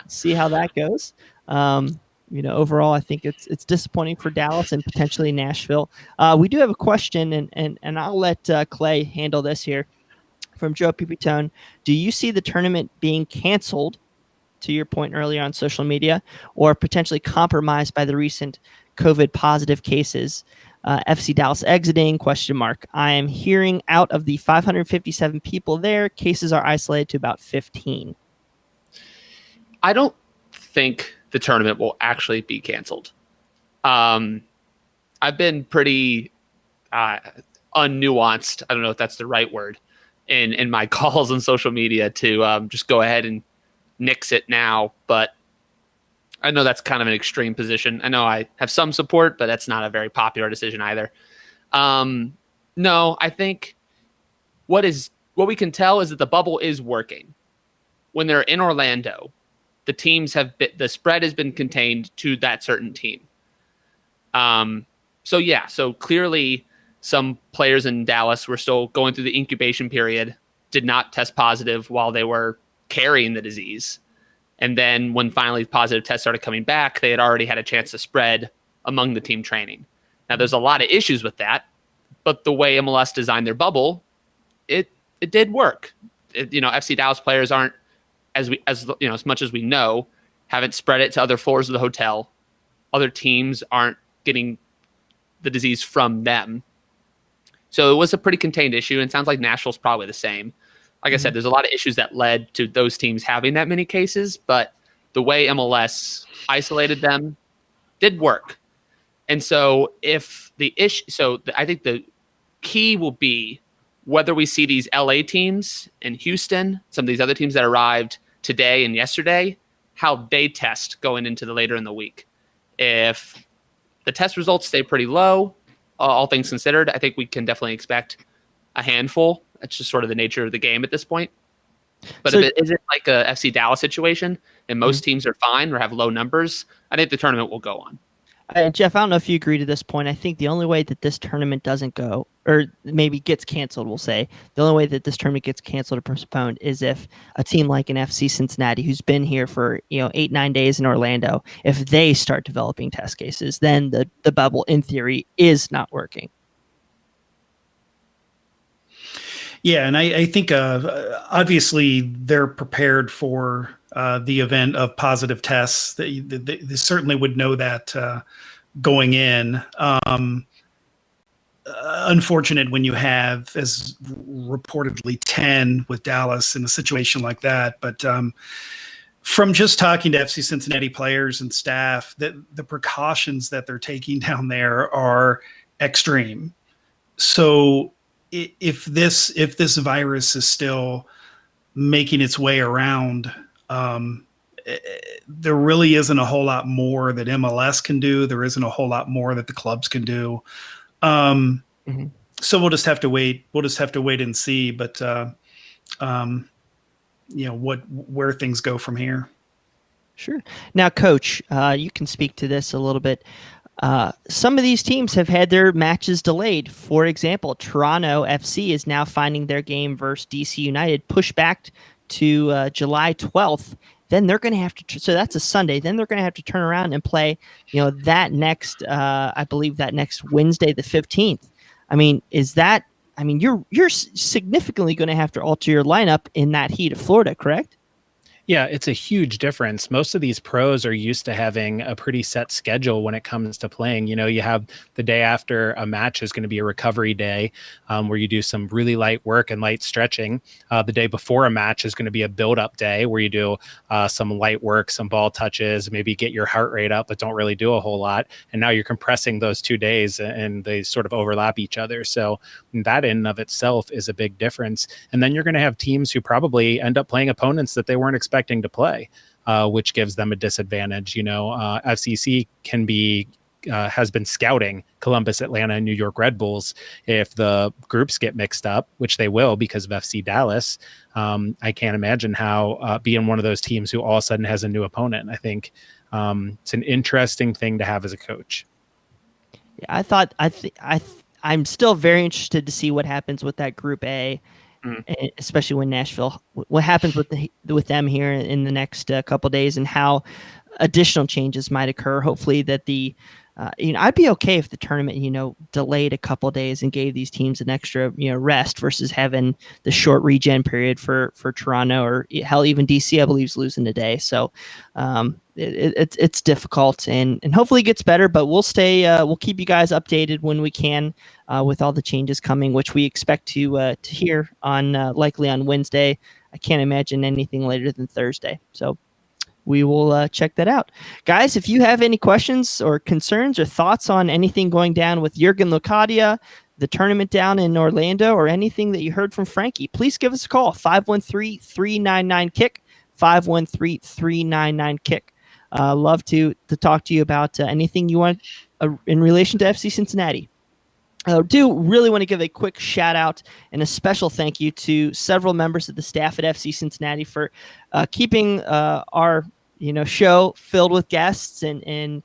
See how that goes. Overall, I think it's disappointing for Dallas and potentially Nashville. We do have a question, and I'll let Clay handle this here. From Joe Pipitone, do you see the tournament being canceled, to your point earlier on social media, or potentially compromised by the recent COVID positive cases? FC Dallas exiting, ? I am hearing out of the 557 people there, cases are isolated to about 15. I don't think the tournament will actually be canceled. I've been pretty unnuanced. I don't know if that's the right word. In my calls on social media to just go ahead and nix it now. But I know that's kind of an extreme position. I know I have some support, but that's not a very popular decision either. No, I think what we can tell is that the bubble is working. When they're in Orlando, the teams the spread has been contained to that certain team. So clearly some players in Dallas were still going through the incubation period, did not test positive while they were carrying the disease. And then when finally positive tests started coming back, they had already had a chance to spread among the team training. Now, there's a lot of issues with that, but the way MLS designed their bubble, it did work. FC Dallas players aren't, as much as we know, haven't spread it to other floors of the hotel. Other teams aren't getting the disease from them. So it was a pretty contained issue, and it sounds like Nashville's probably the same. Like I said, there's a lot of issues that led to those teams having that many cases, but the way MLS isolated them did work. And so I think the key will be whether we see these LA teams in Houston, some of these other teams that arrived today and yesterday, how they test going into the later in the week. If the test results stay pretty low, all things considered, I think we can definitely expect a handful. That's just sort of the nature of the game at this point. But if it isn't like a FC Dallas situation and most teams are fine or have low numbers, I think the tournament will go on. Jeff, I don't know if you agree to this point. I think the only way that this tournament doesn't go, or maybe gets canceled, we'll say, the only way that this tournament gets canceled or postponed is if a team like an FC Cincinnati, who's been here for 8-9 days in Orlando, if they start developing test cases, then the bubble, in theory, is not working. Yeah, and I think obviously they're prepared for the event of positive tests. They certainly would know that going in. Unfortunate when you have, as reportedly, 10 with Dallas in a situation like that. But from just talking to FC Cincinnati players and staff, the precautions that they're taking down there are extreme. So if this virus is still making its way around, there really isn't a whole lot more that MLS can do. There isn't a whole lot more that the clubs can do. So we'll just have to wait. We'll just have to wait and see. But where things go from here. Sure. Now, Coach, you can speak to this a little bit. Some of these teams have had their matches delayed. For example, Toronto FC is now finding their game versus DC United pushed back to July 12th. Then they're going to have to, so that's a Sunday. Then they're going to have to turn around and play, that next, I believe that next Wednesday, the 15th. You're significantly going to have to alter your lineup in that heat of Florida, correct? Yeah, it's a huge difference. Most of these pros are used to having a pretty set schedule when it comes to playing. You have the day after a match is going to be a recovery day where you do some really light work and light stretching. The day before a match is going to be a build-up day where you do some light work, some ball touches, maybe get your heart rate up, but don't really do a whole lot. And now you're compressing those 2 days and they sort of overlap each other. So that in and of itself is a big difference. And then you're going to have teams who probably end up playing opponents that they weren't expecting to play, which gives them a disadvantage. FCC has been scouting Columbus, Atlanta, and New York Red Bulls. If the groups get mixed up, which they will because of FC Dallas, I can't imagine how being one of those teams who all of a sudden has a new opponent. I think it's an interesting thing to have as a coach. Yeah, I'm still very interested to see what happens with that Group A. Especially when Nashville, what happens with them here in the next couple of days, and how additional changes might occur. Hopefully that I'd be okay if the tournament, delayed a couple of days and gave these teams an extra, rest versus having the short regen period for Toronto, or hell, even DC, I believe, is losing today. So it's difficult and hopefully it gets better, but we'll keep you guys updated when we can with all the changes coming, which we expect to hear on likely on Wednesday. I can't imagine anything later than Thursday. So we will check that out. Guys, if you have any questions or concerns or thoughts on anything going down with Jurgen Locadia, the tournament down in Orlando, or anything that you heard from Frankie, please give us a call, 513-399-KICK, 513-399-KICK. Love to talk to you about anything you want in relation to FC Cincinnati. I do really want to give a quick shout out and a special thank you to several members of the staff at FC Cincinnati for keeping our show filled with guests and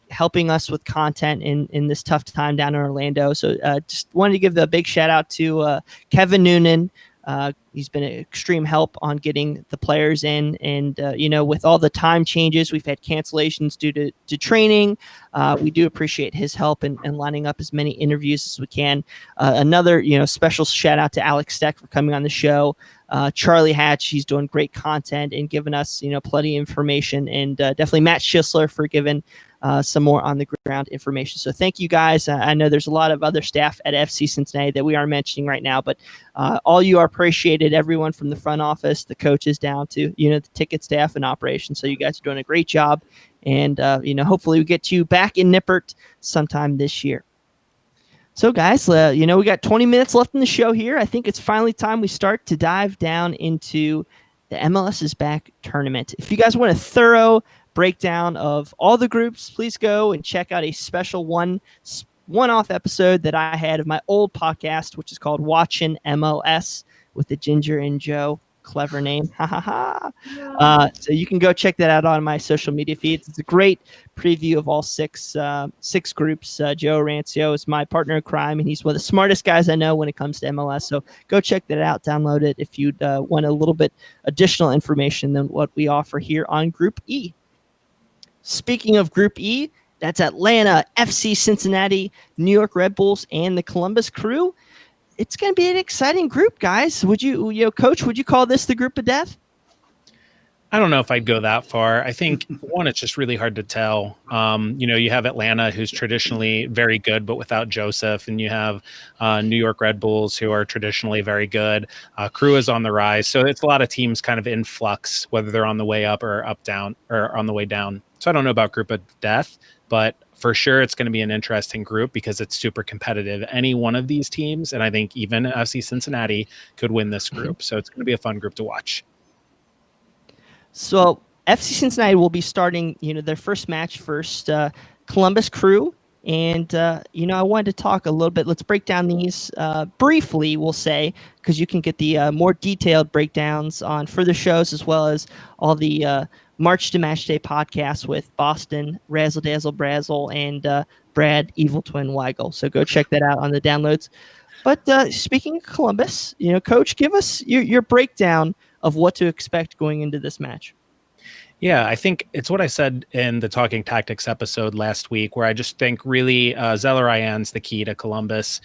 helping us with content in this tough time down in Orlando. So just wanted to give a big shout out to Kevin Noonan, He's been an extreme help on getting the players in. And, with all the time changes, we've had cancellations due to training. We do appreciate his help in lining up as many interviews as we can. Another, special shout out to Alex Steck for coming on the show. Charlie Hatch, he's doing great content and giving us, plenty of information. And definitely Matt Schisler for giving some more on the ground information. So thank you guys. I know there's a lot of other staff at FC Cincinnati that we aren't mentioning right now, but all you are appreciated. Everyone from the front office, the coaches down to, the ticket staff and operations. So you guys are doing a great job. And, hopefully we get you back in Nippert sometime this year. So guys, we got 20 minutes left in the show here. I think it's finally time we start to dive down into the MLS is Back tournament. If you guys want a thorough breakdown of all the groups, please go and check out a special one-off episode that I had of my old podcast, which is called Watchin' MLS with the Ginger and Joe. Clever name. Ha ha ha. So you can go check that out on my social media feeds. It's a great preview of all six groups. Joe Rancio is my partner in crime, and he's one of the smartest guys I know when it comes to MLS. So go check that out. Download it if you want a little bit additional information than what we offer here on Group E. Speaking of Group E, that's Atlanta, FC Cincinnati, New York Red Bulls, and the Columbus Crew. It's going to be an exciting group, guys. Would you, Coach, would you call this the group of death? I don't know if I'd go that far. I think, one, it's just really hard to tell. You have Atlanta, who's traditionally very good, but without Joseph, and you have New York Red Bulls, who are traditionally very good. Crew is on the rise. So it's a lot of teams kind of in flux, whether they're on the way up or down, or on the way down. So I don't know about group of death, but for sure it's going to be an interesting group because it's super competitive. Any one of these teams, and I think even FC Cincinnati, could win this group. So it's going to be a fun group to watch. So FC Cincinnati will be starting, their first match first, Columbus Crew. And, I wanted to talk a little bit. Let's break down these briefly, we'll say, because you can get the more detailed breakdowns on further shows as well as all the March to Match Day podcasts with Boston, Razzle Dazzle Brazzle, and Brad Evil Twin Weigel. So go check that out on the downloads. But speaking of Columbus, Coach, give us your breakdown of what to expect going into this match. Yeah, I think it's what I said in the Talking Tactics episode last week, where I just think really Zeller Ryan's the key to Columbus.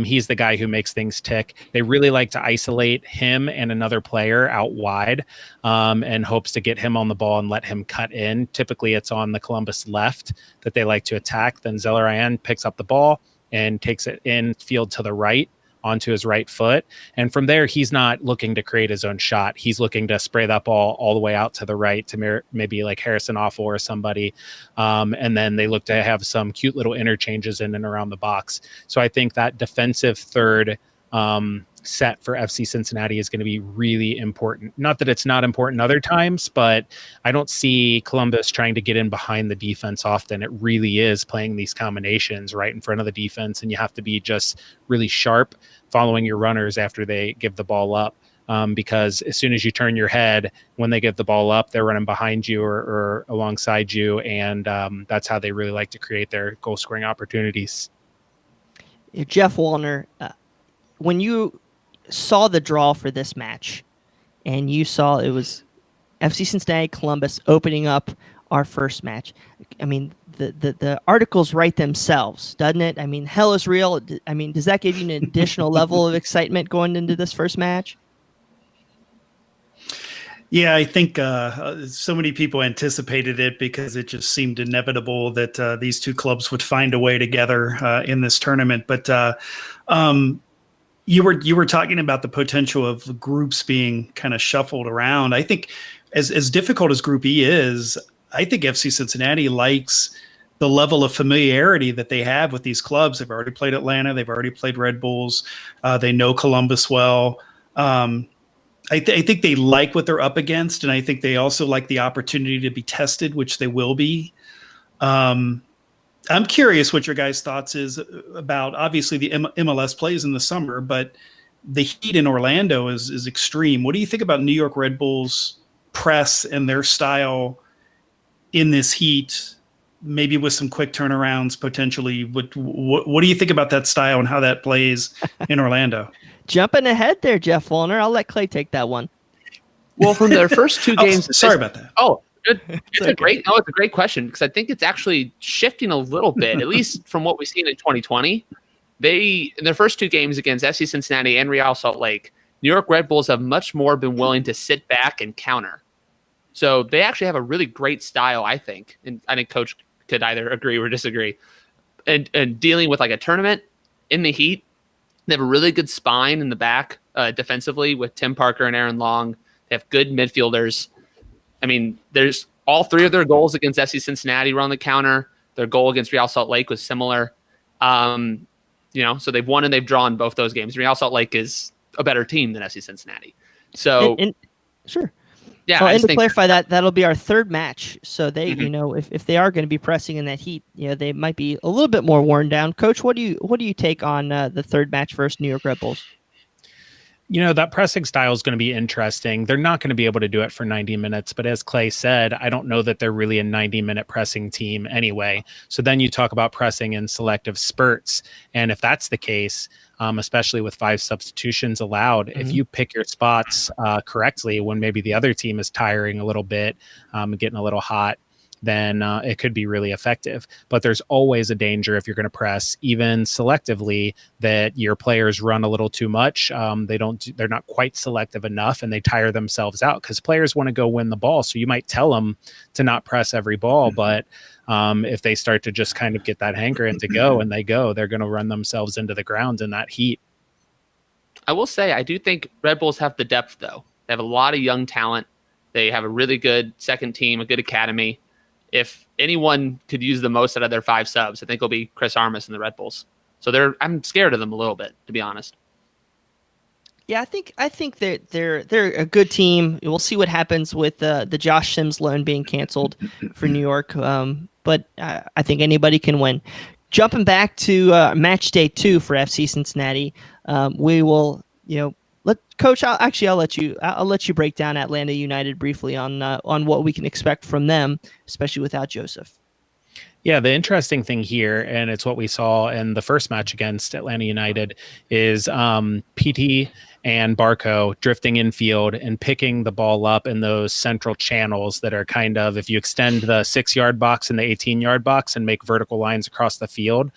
He's the guy who makes things tick. They really like to isolate him and another player out wide and hopes to get him on the ball and let him cut in. Typically, it's on the Columbus left that they like to attack. Then Zeller Ryan picks up the ball and takes it in field to the right, onto his right foot. And from there, he's not looking to create his own shot. He's looking to spray that ball all the way out to the right to maybe like Harrison Offal or somebody. And then they look to have some cute little interchanges in and around the box. So I think that defensive third set for FC Cincinnati is going to be really important. Not that it's not important other times, but I don't see Columbus trying to get in behind the defense often. It really is playing these combinations right in front of the defense, and you have to be just really sharp following your runners after they give the ball up. Because as soon as you turn your head, when they give the ball up, they're running behind you or alongside you, and that's how they really like to create their goal-scoring opportunities. Jeff Wallner, when you saw the draw for this match and you saw it was FC Cincinnati Columbus opening up our first match, I mean, the articles write themselves, doesn't it? I mean, hell is real. I mean, does that give you an additional level of excitement going into this first match? Yeah, I think so many people anticipated it because it just seemed inevitable that these two clubs would find a way together in this tournament. But you were talking about the potential of groups being kind of shuffled around. I think as difficult as Group E is, I think FC Cincinnati likes the level of familiarity that they have with these clubs. They've already played Atlanta. They've already played Red Bulls. They know Columbus well. I think they like what they're up against, and I think they also like the opportunity to be tested, which they will be. I'm curious what your guys' thoughts is about, obviously, the MLS plays in the summer, but the heat in Orlando is extreme. What do you think about New York Red Bulls press and their style in this heat, maybe with some quick turnarounds potentially? What do you think about that style and how that plays in Orlando? Jumping ahead there, Jeff Wallner. I'll let Clay take that one. Well, from their first two games. Sorry about that. Oh, it's okay. a great question, because I think it's actually shifting a little bit, at least from what we've seen in 2020. In their first two games against FC Cincinnati and Real Salt Lake, New York Red Bulls have much more been willing to sit back and counter. So they actually have a really great style, I think. And I think Coach could either agree or disagree. And dealing with like a tournament in the heat, they have a really good spine in the back defensively with Tim Parker and Aaron Long. They have good midfielders. I mean, there's all three of their goals against FC Cincinnati were on the counter. Their goal against Real Salt Lake was similar. So they've won and they've drawn both those games. Real Salt Lake is a better team than FC Cincinnati. So, sure. Yeah. Well, and to clarify that'll be our third match. So they, if they are going to be pressing in that heat, they might be a little bit more worn down. Coach, what do you take on the third match versus New York Red Bulls? That pressing style is going to be interesting. They're not going to be able to do it for 90 minutes. But as Clay said, I don't know that they're really a 90-minute pressing team anyway. So then you talk about pressing in selective spurts. And if that's the case, especially with 5 substitutions allowed, if you pick your spots correctly when maybe the other team is tiring a little bit, getting a little hot, then it could be really effective. But there's always a danger if you're going to press, even selectively, that your players run a little too much. They're not quite selective enough, and they tire themselves out because players want to go win the ball. So you might tell them to not press every ball, but if they start to just kind of get that hankering to go and they're going to run themselves into the ground in that heat. I will say, I do think Red Bulls have the depth, though. They have a lot of young talent. They have a really good second team, a good academy. If anyone could use the most out of their 5 subs, I think it'll be Chris Armas and the Red Bulls. So I'm scared of them a little bit, to be honest. Yeah, I think that they're a good team. We'll see what happens with the Josh Sims loan being canceled for New York. But I think anybody can win. Jumping back to match day 2 for FC Cincinnati, we will Coach. I'll let you break down Atlanta United briefly on what we can expect from them, especially without Joseph. Yeah, the interesting thing here, and it's what we saw in the first match against Atlanta United, is PT and Barco drifting infield and picking the ball up in those central channels that are kind of, if you extend the 6-yard box and the 18-yard box and make vertical lines across the field,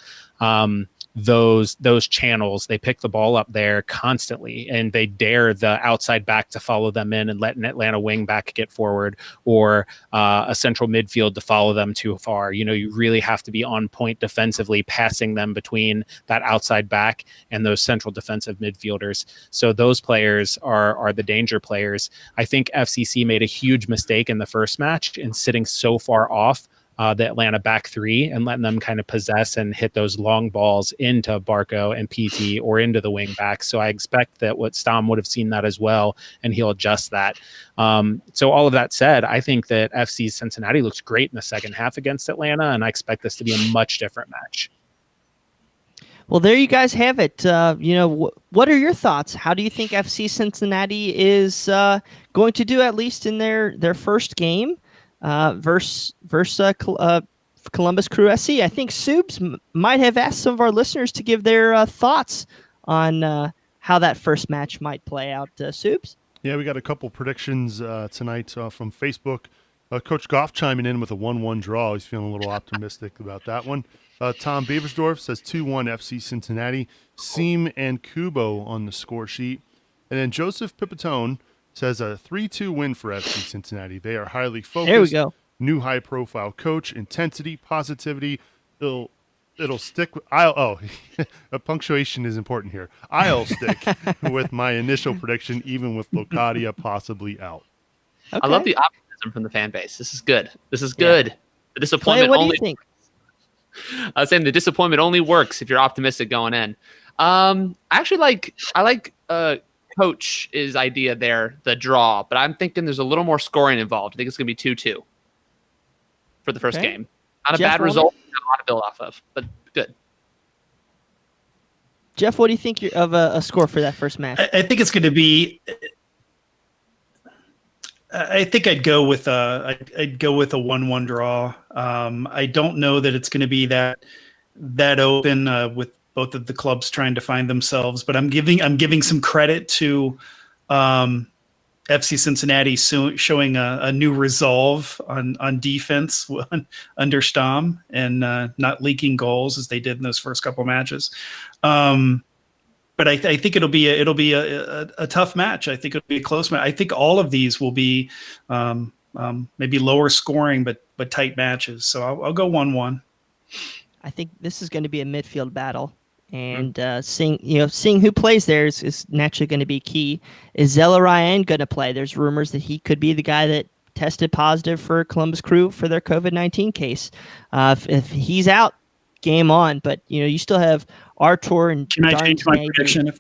those channels, they pick the ball up there constantly, and they dare the outside back to follow them in and let an Atlanta wing back get forward, or a central midfield to follow them too far. You really have to be on point defensively, passing them between that outside back and those central defensive midfielders. So those players are the danger players. I think FCC made a huge mistake in the first match in sitting so far off the Atlanta back 3 and letting them kind of possess and hit those long balls into Barco and PT or into the wing backs. So I expect that what Stam would have seen that as well, and he'll adjust that. So all of that said, I think that FC Cincinnati looks great in the second half against Atlanta, and I expect this to be a much different match. Well, there you guys have it. What are your thoughts? How do you think FC Cincinnati is going to do, at least in their first game? Versus Columbus Crew SC. I think Subs might have asked some of our listeners to give their thoughts on how that first match might play out. Subs? Yeah, we got a couple predictions tonight from Facebook. Coach Goff chiming in with a 1-1 draw. He's feeling a little optimistic about that one. Tom Beversdorf says 2-1 FC Cincinnati. Seam and Kubo on the score sheet. And then Joseph Pipitone says a 3-2 win for FC Cincinnati. They are highly focused. There we go. New high-profile coach, intensity, positivity. It'll stick. A punctuation is important here. I'll stick with my initial prediction, even with Locadia possibly out. Okay. I love the optimism from the fan base. This is good. Yeah. The disappointment. Clay, what do you think? I was saying the disappointment only works if you're optimistic going in. I like Coach's idea there, the draw, but I'm thinking there's a little more scoring involved. I think it's going to be 2-2 for the first game. Not a bad result. Got a lot to build off of, but good. Jeff, what do you think of a score for that first match? I think it's going to be. I think I'd go with a 1-1 draw. I don't know that it's going to be that open with both of the clubs trying to find themselves. But I'm giving some credit to FC Cincinnati showing a new resolve on defense under Stamm and not leaking goals as they did in those first couple matches. But I think it'll be a tough match. I think it'll be a close match. I think all of these will be maybe lower scoring but tight matches. So I'll go 1-1. I think this is going to be a midfield battle, and seeing who plays there is naturally going to be key. Is Zella Ryan going to play? There's rumors that he could be the guy that tested positive for Columbus Crew for their COVID-19 case. If he's out, game on. But you still have Artur and can I change my prediction?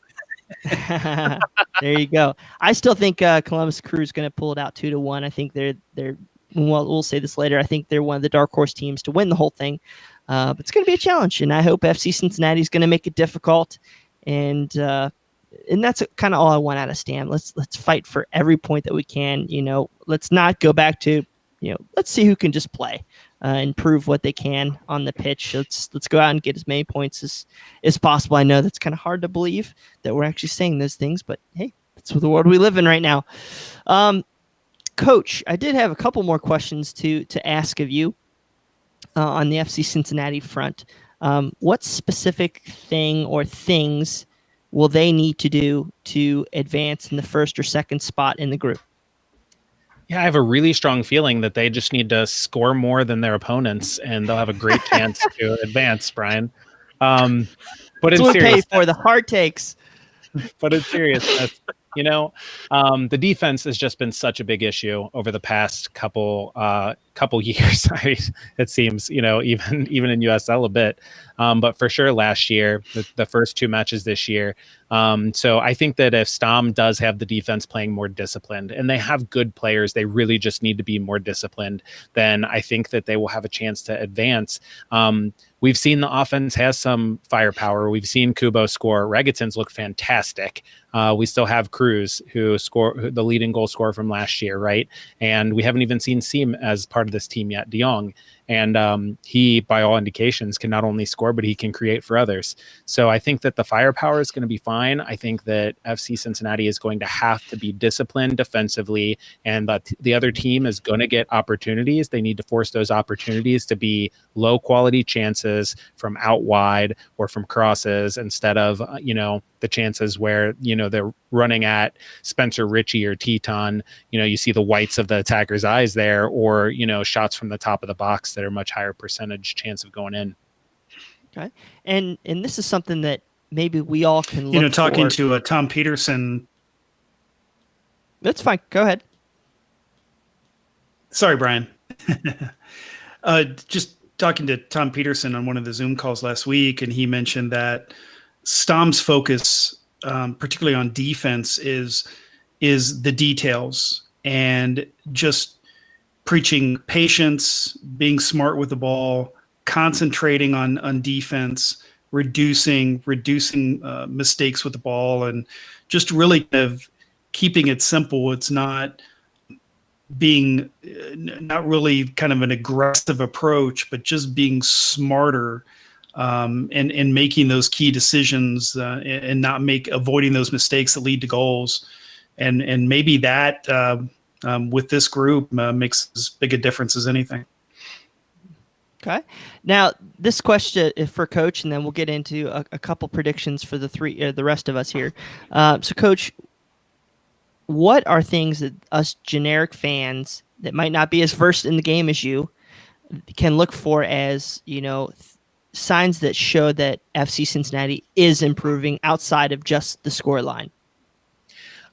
There you go. I still think Columbus Crew is going to pull it out 2-1. I think they're well, we'll say this later. I think they're one of the dark horse teams to win the whole thing. But it's going to be a challenge, and I hope FC Cincinnati is going to make it difficult. And that's kind of all I want out of Stamm. Let's fight for every point that we can. Let's not go back to let's see who can just play and prove what they can on the pitch. Let's go out and get as many points as possible. I know that's kind of hard to believe that we're actually saying those things, but hey, that's the world we live in right now. Coach, I did have a couple more questions to ask of you on the FC Cincinnati front. What specific thing or things will they need to do to advance in the first or second spot in the group? Yeah, I have a really strong feeling that they just need to score more than their opponents, and they'll have a great chance to advance, Brian. But in serious, for the hard takes. But in seriousness, the defense has just been such a big issue over the past couple years. It seems, even in USL a bit, but for sure last year, the first two matches this year. So I think that if Stamm does have the defense playing more disciplined, and they have good players, they really just need to be more disciplined, then I think that they will have a chance to advance. We've seen the offense has some firepower. We've seen Kubo score. Regaton's look fantastic. We still have Cruz, who the leading goal scorer from last year, right? And we haven't even seen Seam as part of this team yet, De Jong. And he, by all indications, can not only score, but he can create for others. So I think that the firepower is going to be fine. I think that FC Cincinnati is going to have to be disciplined defensively, and that the other team is going to get opportunities. They need to force those opportunities to be low quality chances from out wide or from crosses instead of, the chances where, they're running at Spencer Ritchie or Teton. You see the whites of the attacker's eyes there, or, shots from the top of the box that are much higher percentage chance of going in. Okay. And this is something that maybe we all can look talking for. to Tom Peterson. That's fine. Go ahead. Sorry, Brian. Just talking to Tom Peterson on one of the Zoom calls last week, and he mentioned that Stamm's focus, particularly on defense, is the details and just preaching patience, being smart with the ball, concentrating on defense, reducing mistakes with the ball, and just really kind of keeping it simple. It's not really kind of an aggressive approach, but just being smarter and making those key decisions and not avoiding those mistakes that lead to goals. And maybe that with this group makes as big a difference as anything. Okay. Now, this question is for Coach, and then we'll get into a couple predictions for the rest of us here. So, Coach, what are things that us generic fans that might not be as versed in the game as you can look for as, signs that show that FC Cincinnati is improving outside of just the score line?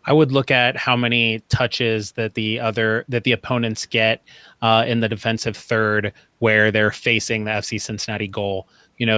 I would look at how many touches that the opponents get in the defensive third where they're facing the FC Cincinnati goal.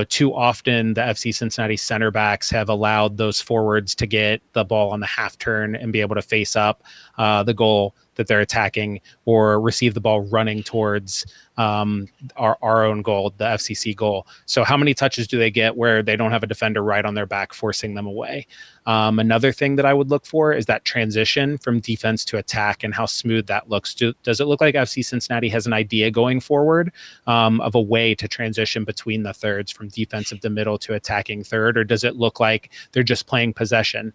Too often the FC Cincinnati center backs have allowed those forwards to get the ball on the half turn and be able to face up the goal that they're attacking or receive the ball running towards our own goal, the FCC goal. So how many touches do they get where they don't have a defender right on their back forcing them away? Another thing that I would look for is that transition from defense to attack and how smooth that looks. Does it look like FC Cincinnati has an idea going forward of a way to transition between the thirds from defensive to middle to attacking third? Or does it look like they're just playing possession?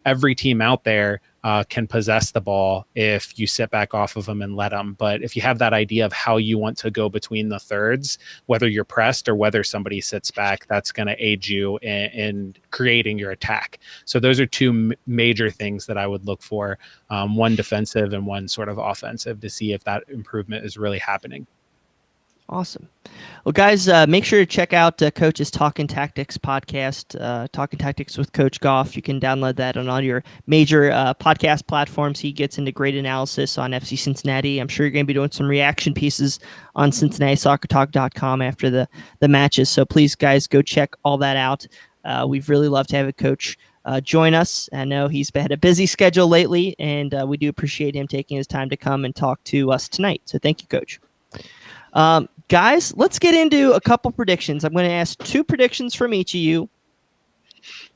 Every team out there can possess the ball if you sit back off of them and let them. But if you have that idea of how you want to go between the thirds, whether you're pressed or whether somebody sits back, that's going to aid you in creating your attack. So those are two major things that I would look for, one defensive and one sort of offensive, to see if that improvement is really happening. Awesome. Well, guys, make sure to check out Coach's Talking Tactics podcast, Talking Tactics with Coach Goff. You can download that on all your major podcast platforms. He gets into great analysis on FC Cincinnati. I'm sure you're going to be doing some reaction pieces on CincinnatiSoccerTalk.com after the matches. So please, guys, go check all that out. We've really loved to have a coach join us. I know he's had a busy schedule lately, and we do appreciate him taking his time to come and talk to us tonight. So thank you, Coach. Guys, let's get into a couple predictions. I'm going to ask 2 predictions from each of you.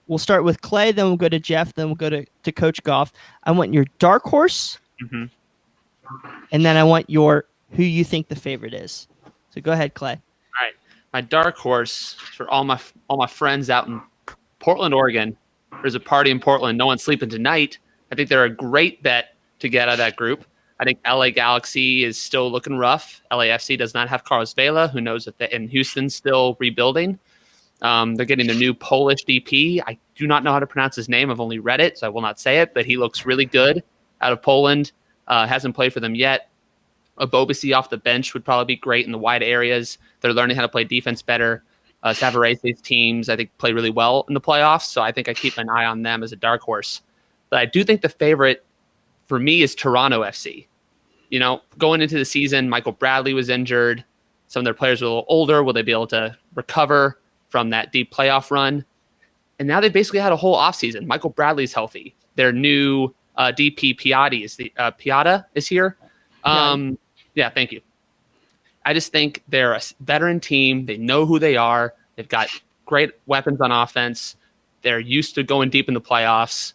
We'll start with Clay, then we'll go to Jeff, then we'll go to Coach Goff. I want your dark horse, and then I want who you think the favorite is. So go ahead, Clay. All right, my dark horse for all my friends out in Portland, Oregon. There's a party in Portland. No one's sleeping tonight. I think they're a great bet to get out of that group. I think LA Galaxy is still looking rough. LAFC does not have Carlos Vela, who knows that in Houston's still rebuilding. They're getting their new Polish DP. I do not know how to pronounce his name. I've only read it, so I will not say it, but he looks really good out of Poland. Hasn't played for them yet. A Bobasi off the bench would probably be great in the wide areas. They're learning how to play defense better. Savarese's teams, I think, play really well in the playoffs, so I think I keep an eye on them as a dark horse. But I do think the favorite for me is Toronto FC. Going into the season, Michael Bradley was injured. Some of their players are a little older. Will they be able to recover from that deep playoff run? And now they've basically had a whole offseason. Michael Bradley's healthy. Their new DP Piata is here. Yeah, thank you. I just think they're a veteran team. They know who they are. They've got great weapons on offense. They're used to going deep in the playoffs.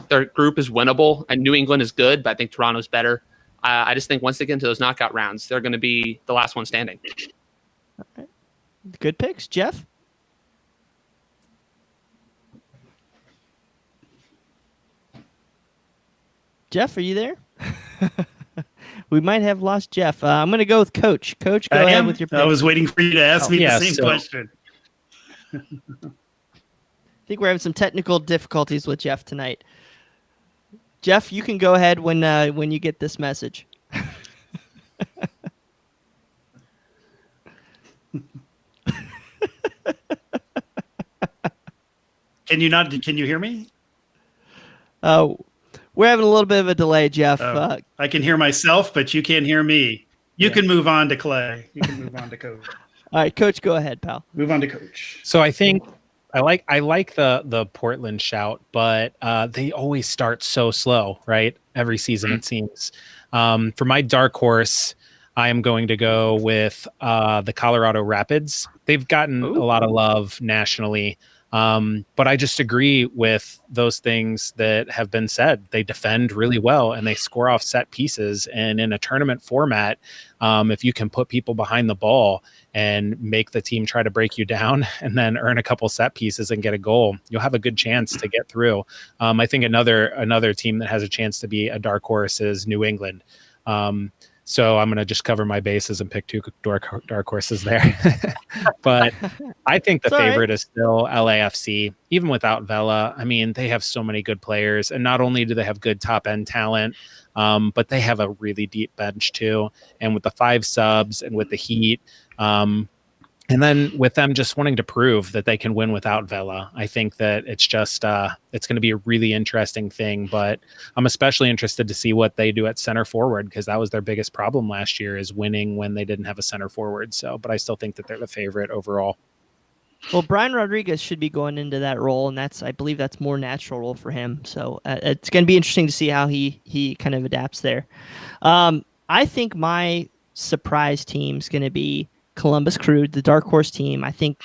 Their group is winnable, and New England is good, but I think Toronto's better. I just think once they get into those knockout rounds, they're going to be the last one standing. All right. Good picks. Jeff? Jeff, are you there? We might have lost Jeff. I'm going to go with Coach. Coach, go ahead with your pick. I was waiting for you to ask me the same question. I think we're having some technical difficulties with Jeff tonight. Jeff, you can go ahead when you get this message. Can you hear me? We're having a little bit of a delay, Jeff. I can hear myself, but you can't hear me. You can move on to Clay. You can move on to Coach. All right, Coach, go ahead, pal. Move on to Coach. So I think I like the Portland shout, but they always start so slow, right? Every season, it seems. For my dark horse, I am going to go with the Colorado Rapids. They've gotten a lot of love nationally, but I just agree with those things that have been said. They defend really well and they score off set pieces. And in a tournament format, if you can put people behind the ball and make the team try to break you down and then earn a couple set pieces and get a goal, you'll have a good chance to get through. I think another team that has a chance to be a dark horse is New England. So I'm going to just cover my bases and pick 2 dark horses there. But I think the favorite is still LAFC, even without Vela. I mean, they have so many good players. And not only do they have good top-end talent, but they have a really deep bench too. And with the 5 subs and with the Heat, and then with them just wanting to prove that they can win without Vela, I think that it's just it's going to be a really interesting thing. But I'm especially interested to see what they do at center forward, because that was their biggest problem last year, is winning when they didn't have a center forward. So, but I still think that they're the favorite overall. Well, Brian Rodriguez should be going into that role, and I believe that's more natural role for him. So it's going to be interesting to see how he kind of adapts there. I think my surprise team is going to be Columbus Crew, the dark horse team. I think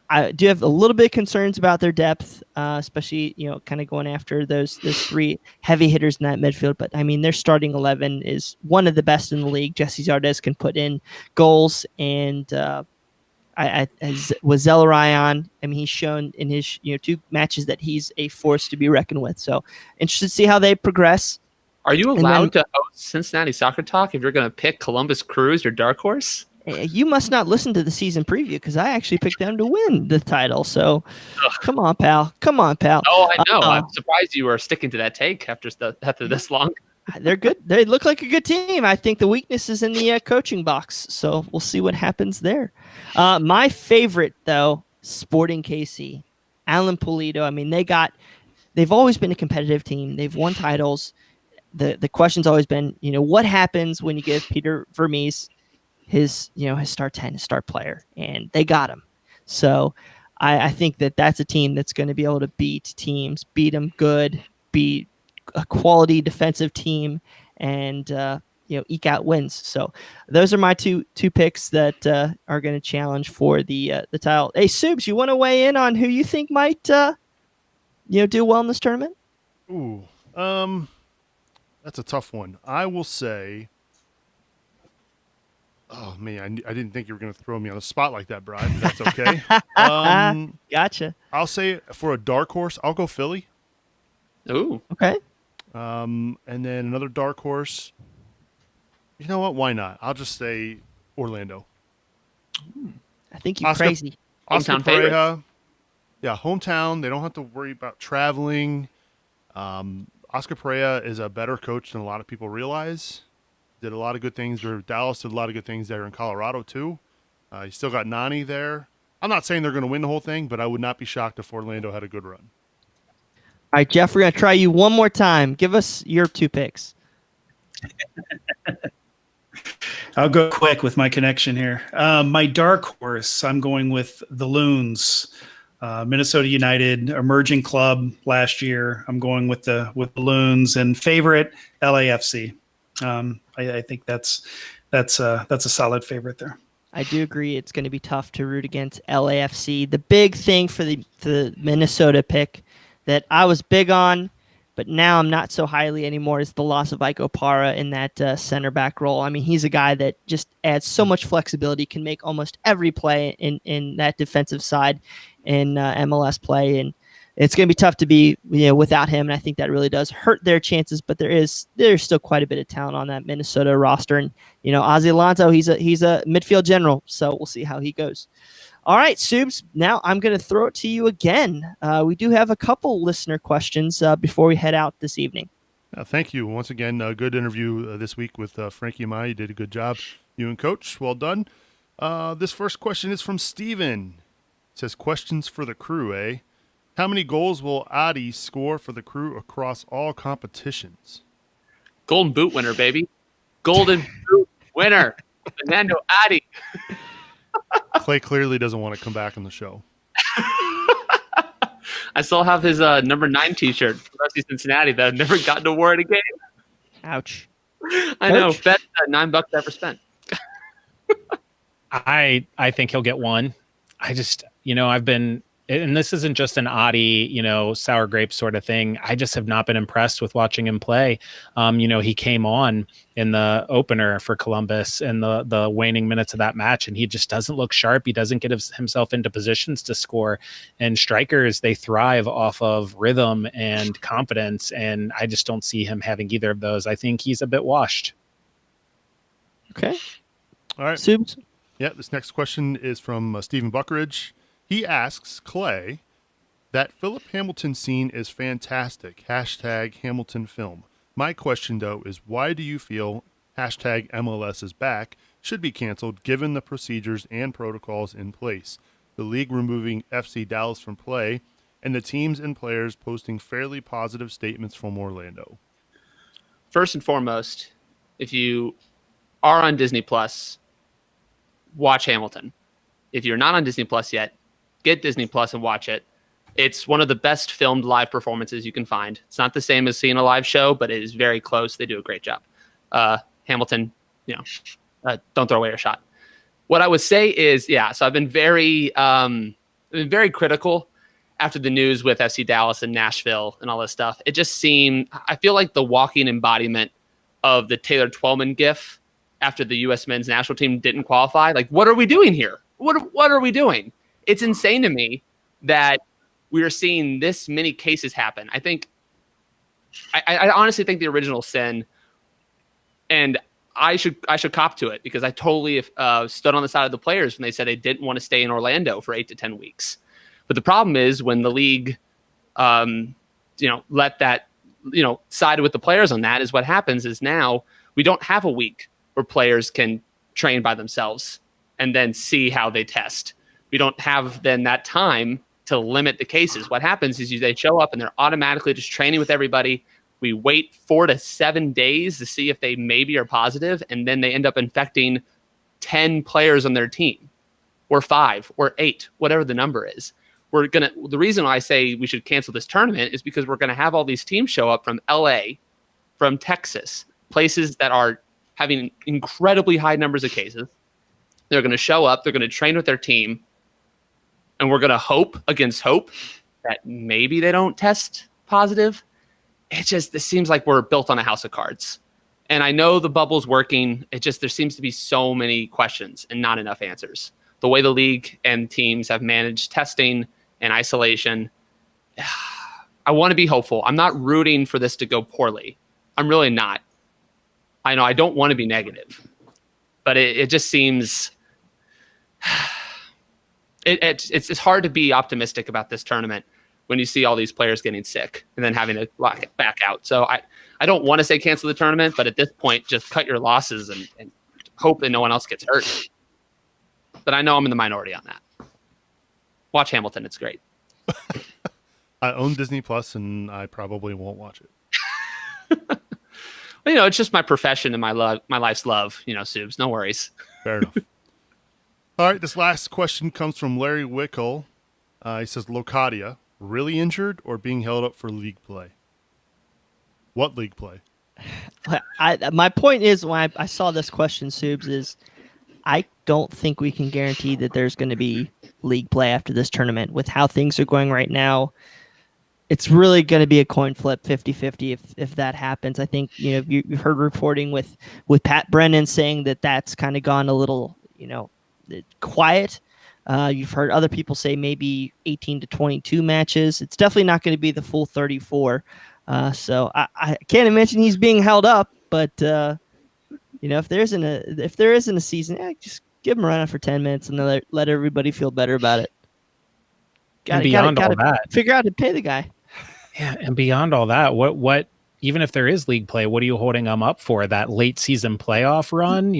I do have a little bit of concerns about their depth, especially kind of going after those three heavy hitters in that midfield. But I mean, their starting 11 is one of the best in the league. Jesse Zardes can put in goals, and with Zelarayan, I mean, he's shown in his 2 matches that he's a force to be reckoned with. So interested to see how they progress. Are you allowed to host Cincinnati Soccer Talk if you're going to pick Columbus Crew as your dark horse? You must not listen to the season preview because I actually picked them to win the title. So come on, pal. Oh, I know. I'm surprised you were sticking to that take after this long. They're good. They look like a good team. I think the weakness is in the coaching box. So we'll see what happens there. My favorite, though, Sporting KC, Alan Pulido. I mean, they've always been a competitive team. They've won titles. The question's always been, what happens when you give Peter Vermees his start 10, his start player, and they got him. So I think that's a team that's going to be able to beat them good, beat a quality defensive team, and eke out wins. So those are my two picks that are going to challenge for the title. Hey, Subs, you want to weigh in on who you think might do well in this tournament? Ooh, that's a tough one. I will say. Oh man, I didn't think you were going to throw me on the spot like that, Brian. That's okay. Gotcha. I'll say for a dark horse, I'll go Philly. Ooh. Okay. And then another dark horse. You know what? Why not? I'll just say Orlando. I think you're crazy. Oscar Hometown favorite. Pereira. Yeah, hometown. They don't have to worry about traveling. Oscar Pereira is a better coach than a lot of people realize. Did a lot of good things. Dallas did a lot of good things there in Colorado, too. You still got Nani there. I'm not saying they're going to win the whole thing, but I would not be shocked if Orlando had a good run. All right, Jeff, we're going to try you one more time. Give us your 2 picks. I'll go quick with my connection here. My dark horse, I'm going with the Loons, Minnesota United, emerging club last year. I'm going with the Loons, and favorite LAFC. I think that's a solid favorite there. I do agree. It's going to be tough to root against LAFC. The big thing for the Minnesota pick that I was big on, but now I'm not so highly anymore, is the loss of Ike Opara in that center back role. I mean, he's a guy that just adds so much flexibility, can make almost every play in that defensive side in MLS play, and it's going to be tough to be without him, and I think that really does hurt their chances. But there's still quite a bit of talent on that Minnesota roster, and Ozzy Alonso, he's a midfield general, so we'll see how he goes. All right, Subs, now I'm going to throw it to you again. We do have a couple listener questions before we head out this evening. Thank you once again. Good interview this week with Frankie Amaya. You did a good job. You and Coach, well done. This first question is from Steven. It says, questions for the crew, eh? How many goals will Adi score for the crew across all competitions? Golden Boot winner, baby. Golden Boot winner. Fernando Adi. Clay clearly doesn't want to come back on the show. I still have his number 9 T-shirt from FC Cincinnati that I've never gotten to wear in a game. Ouch. I know. Bet $9 ever spent. I think he'll get one. I just, I've been, and this isn't just an Adi, sour grape sort of thing. I just have not been impressed with watching him play. He came on in the opener for Columbus in the waning minutes of that match, and he just doesn't look sharp. He doesn't get himself into positions to score. And strikers, they thrive off of rhythm and confidence, and I just don't see him having either of those. I think he's a bit washed. Okay. All right. Subs? Yeah, this next question is from Stephen Buckridge. He asks Clay, that Philip Hamilton scene is fantastic. #Hamilton film. My question, though, is why do you feel #MLS is back should be canceled given the procedures and protocols in place? The league removing FC Dallas from play and the teams and players posting fairly positive statements from Orlando. First and foremost, if you are on Disney Plus, watch Hamilton. If you're not on Disney Plus yet, get Disney Plus and watch it. It's one of the best filmed live performances you can find. It's not the same as seeing a live show, but it is very close. They do a great job. Hamilton, don't throw away your shot. What I would say is, so I've been very critical after the news with FC Dallas and Nashville and all this stuff. It just seemed, I feel like the walking embodiment of the Taylor Twellman gif after the U.S. men's national team didn't qualify. Like, what are we doing here? What are we doing? It's insane to me that we are seeing this many cases happen. I honestly think the original sin, and I should cop to it, because I totally stood on the side of the players when they said they didn't want to stay in Orlando for 8 to 10 weeks. But the problem is when the league, let that, side with the players on that, is what happens is now we don't have a week where players can train by themselves and then see how they test. We don't have then that time to limit the cases. What happens is they show up and they're automatically just training with everybody. We wait 4 to 7 days to see if they maybe are positive, and then they end up infecting 10 players on their team, or 5 or 8, whatever the number is. The reason I say we should cancel this tournament is because we're going to have all these teams show up from LA, from Texas, places that are having incredibly high numbers of cases. They're going to show up, they're going to train with their team, and we're going to hope against hope that maybe they don't test positive. This seems like we're built on a house of cards. And I know the bubble's working. There seems to be so many questions and not enough answers. The way the league and teams have managed testing and isolation, I want to be hopeful. I'm not rooting for this to go poorly. I'm really not. I know I don't want to be negative, but it just seems it's hard to be optimistic about this tournament when you see all these players getting sick and then having to back out. So I don't want to say cancel the tournament, but at this point, just cut your losses and hope that no one else gets hurt. But I know I'm in the minority on that. Watch Hamilton. It's great. I own Disney Plus, and I probably won't watch it. It's just my profession and my life's love, Subs. No worries. Fair enough. All right, this last question comes from Larry Wickel. He says, Locadia, really injured or being held up for league play? What league play? My point is, when I saw this question, Subs, is I don't think we can guarantee that there's going to be league play after this tournament. With how things are going right now, it's really going to be a coin flip, 50-50 if that happens. I think, you've heard reporting with Pat Brennan saying that that's kind of gone a little, quiet. You've heard other people say maybe 18 to 22 matches. It's definitely not going to be the full 34. So I can't imagine he's being held up, but if there isn't a season, just give him a run out for 10 minutes and let everybody feel better about it. Gotta figure out to pay the guy. Yeah, and beyond all that, what even if there is league play, what are you holding them up for? That late season playoff run,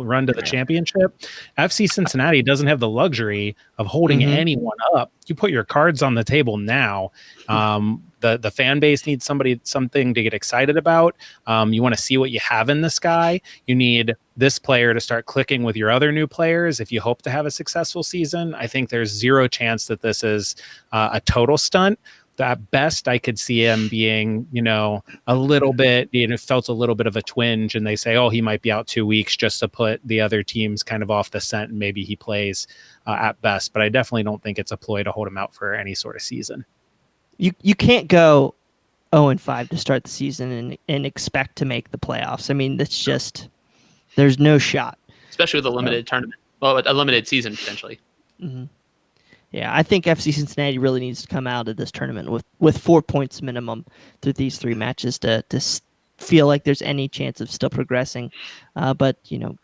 run to the championship? FC Cincinnati doesn't have the luxury of holding anyone up. You put your cards on the table now. The fan base needs something to get excited about. You want to see what you have in this guy. You need this player to start clicking with your other new players if you hope to have a successful season. I think there's zero chance that this is a total stunt. At best, I could see him being, a little bit, felt a little bit of a twinge, and they say, oh, he might be out 2 weeks just to put the other teams kind of off the scent, and maybe he plays at best. But I definitely don't think it's a ploy to hold him out for any sort of season. You can't go 0-5 to start the season and expect to make the playoffs. I mean, that's just, there's no shot. Especially with a limited tournament. Well, a limited season, potentially. Mm-hmm. Yeah, I think FC Cincinnati really needs to come out of this tournament with 4 points minimum through these 3 matches to feel like there's any chance of still progressing. But,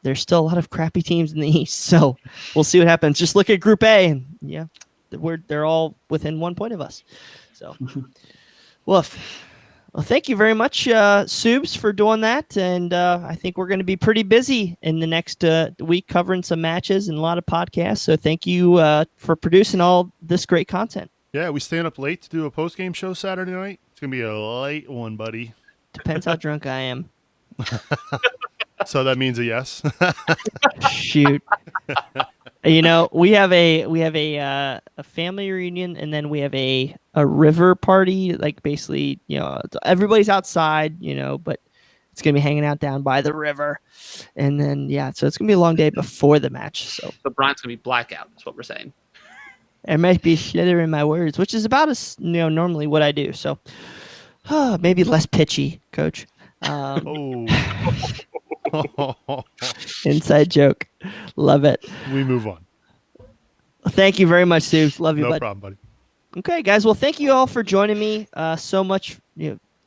there's still a lot of crappy teams in the East, so we'll see what happens. Just look at Group A, and they're all within 1 point of us. So, well, thank you very much, Subs, for doing that. And I think we're going to be pretty busy in the next week covering some matches and a lot of podcasts. So thank you for producing all this great content. Yeah, we staying up late to do a post-game show Saturday night. It's going to be a late one, buddy. Depends how drunk I am. So that means a yes. Shoot. We have a family reunion, and then we have a river party. Like basically, everybody's outside, but it's gonna be hanging out down by the river, and then so it's gonna be a long day before the match. So The Bronx gonna be blackout. That's what we're saying. I might be slithering my words, which is about as normally what I do. So maybe less pitchy, Coach. Inside joke. Love it. We move on. Thank you very much, Subes. Love you, No bud. problem, buddy. Okay, guys. Well, thank you all for joining me so much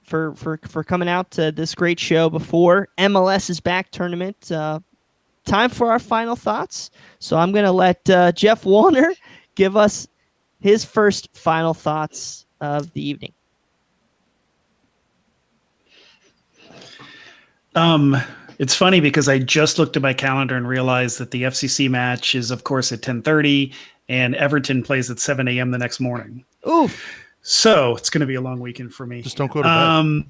for coming out to this great show before MLS is back tournament. Time for our final thoughts. So I'm going to let Jeff Wallner give us his first final thoughts of the evening. It's funny because I just looked at my calendar and realized that the FCC match is, of course, at 10:30, and Everton plays at 7 a.m. the next morning. Oof. So it's going to be a long weekend for me. Just don't go to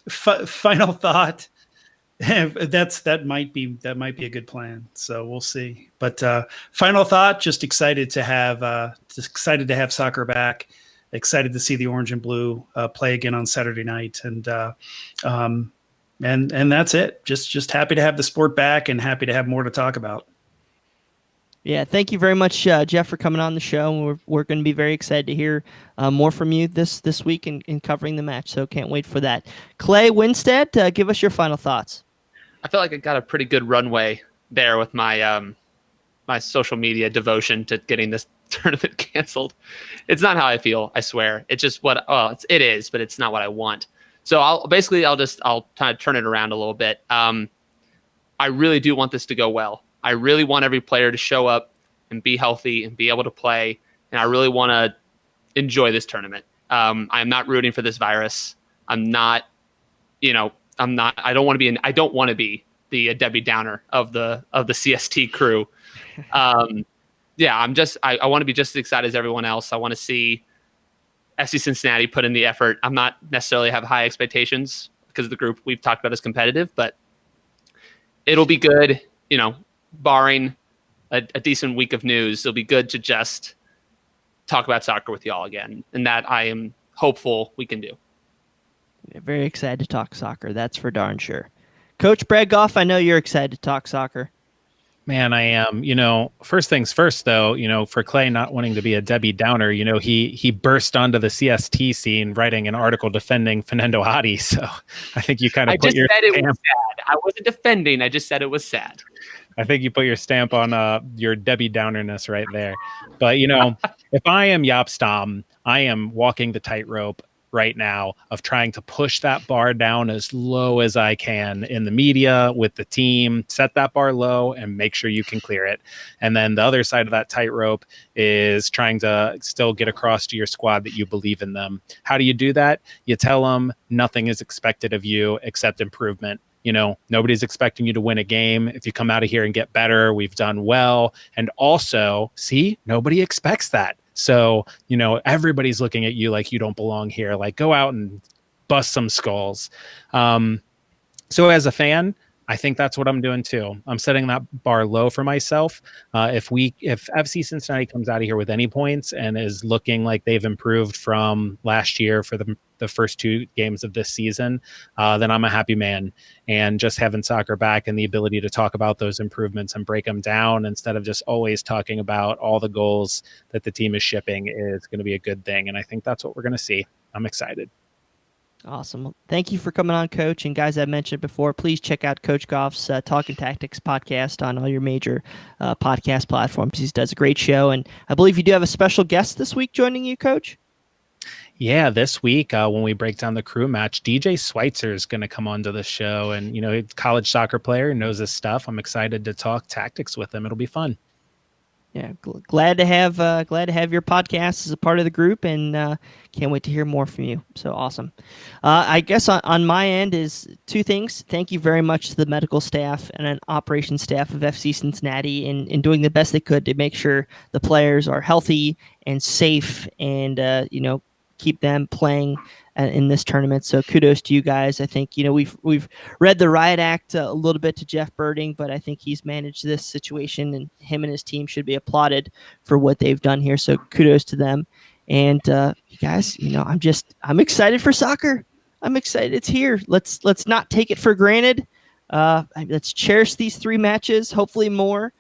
bed. Final thought. that might be a good plan. So we'll see. But final thought. Just excited to have soccer back. Excited to see the orange and blue play again on Saturday night. And that's it. Just happy to have the sport back and happy to have more to talk about. Yeah, thank you very much, Jeff, for coming on the show. We're going to be very excited to hear more from you this week in covering the match. So can't wait for that. Clay Winstead, give us your final thoughts. I feel like I got a pretty good runway there with my my social media devotion to getting this tournament canceled. It's not how I feel, I swear. It's just it is, but it's not what I want. So I'll kind of turn it around a little bit. I really do want this to go well. I really want every player to show up and be healthy and be able to play. And I really want to enjoy this tournament. I'm not rooting for this virus. I don't want to be the Debbie Downer of the CST crew. I want to be just as excited as everyone else. I want to see FC Cincinnati put in the effort. I'm not necessarily have high expectations because the group we've talked about is competitive, but it'll be good, barring a decent week of news. It'll be good to just talk about soccer with y'all again. And that I am hopeful we can do. Very excited to talk soccer. That's for darn sure. Coach Brad Goff, I know you're excited to talk soccer. Man, I am. First things first, though, for Clay not wanting to be a Debbie Downer, he burst onto the CST scene writing an article defending Fernando Hadi. So I think you kind of put your stamp. It was sad. I wasn't defending. I just said it was sad. I think you put your stamp on your Debbie Downerness right there. But, if I am Jaap Stam, I am walking the tightrope right now of trying to push that bar down as low as I can in the media with the team, set that bar low and make sure you can clear it. And then the other side of that tightrope is trying to still get across to your squad that you believe in them. How do you do that? You tell them nothing is expected of you except improvement. Nobody's expecting you to win a game. If you come out of here and get better, we've done well. And also, nobody expects that. So, everybody's looking at you like you don't belong here. Like, go out and bust some skulls. So as a fan, I think that's what I'm doing too. I'm setting that bar low for myself. If FC Cincinnati comes out of here with any points and is looking like they've improved from last year for the first two games of this season, then I'm a happy man. And just having soccer back and the ability to talk about those improvements and break them down instead of just always talking about all the goals that the team is shipping is going to be a good thing. And I think that's what we're going to see. I'm excited. Awesome. Well, thank you for coming on, Coach. And guys, I mentioned before, please check out Coach Goff's Talking Tactics podcast on all your major podcast platforms. He does a great show. And I believe you do have a special guest this week joining you, Coach. Yeah, this week when we break down the crew match, DJ Schweitzer is going to come onto the show. And, he's a college soccer player, knows his stuff. I'm excited to talk tactics with him. It'll be fun. Yeah, glad to have your podcast as a part of the group, and can't wait to hear more from you. So awesome. I guess on my end is two things. Thank you very much to the medical staff and an operations staff of FC Cincinnati in doing the best they could to make sure the players are healthy and safe and keep them playing in this tournament. So kudos to you guys. I think, we've read the riot act a little bit to Jeff Birding, but I think he's managed this situation, and him and his team should be applauded for what they've done here. So kudos to them. And you guys, I'm excited for soccer. I'm excited. It's here. Let's not take it for granted. Let's cherish these 3 matches, hopefully more.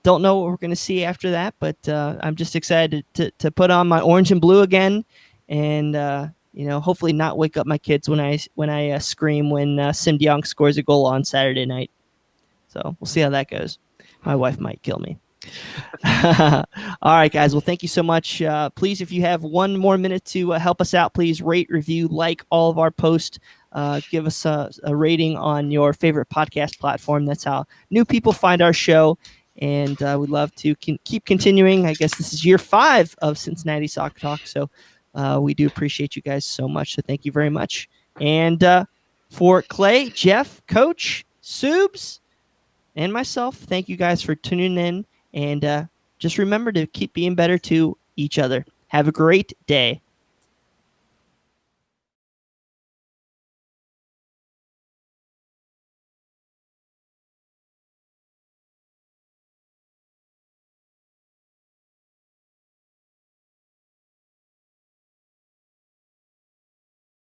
Don't know what we're going to see after that, but I'm just excited to put on my orange and blue again, and hopefully not wake up my kids when I scream when Sim Diong scores a goal on Saturday night. So we'll see how that goes. My wife might kill me. All right, guys. Well, thank you so much. Please, if you have 1 more minute to help us out, please rate, review, like all of our posts. Give us a rating on your favorite podcast platform. That's how new people find our show. And we'd love to keep continuing. I guess this is year 5 of Cincinnati Soccer Talk. So we do appreciate you guys so much. So thank you very much. And for Clay, Jeff, Coach, Subs, and myself, thank you guys for tuning in. And just remember to keep being better to each other. Have a great day.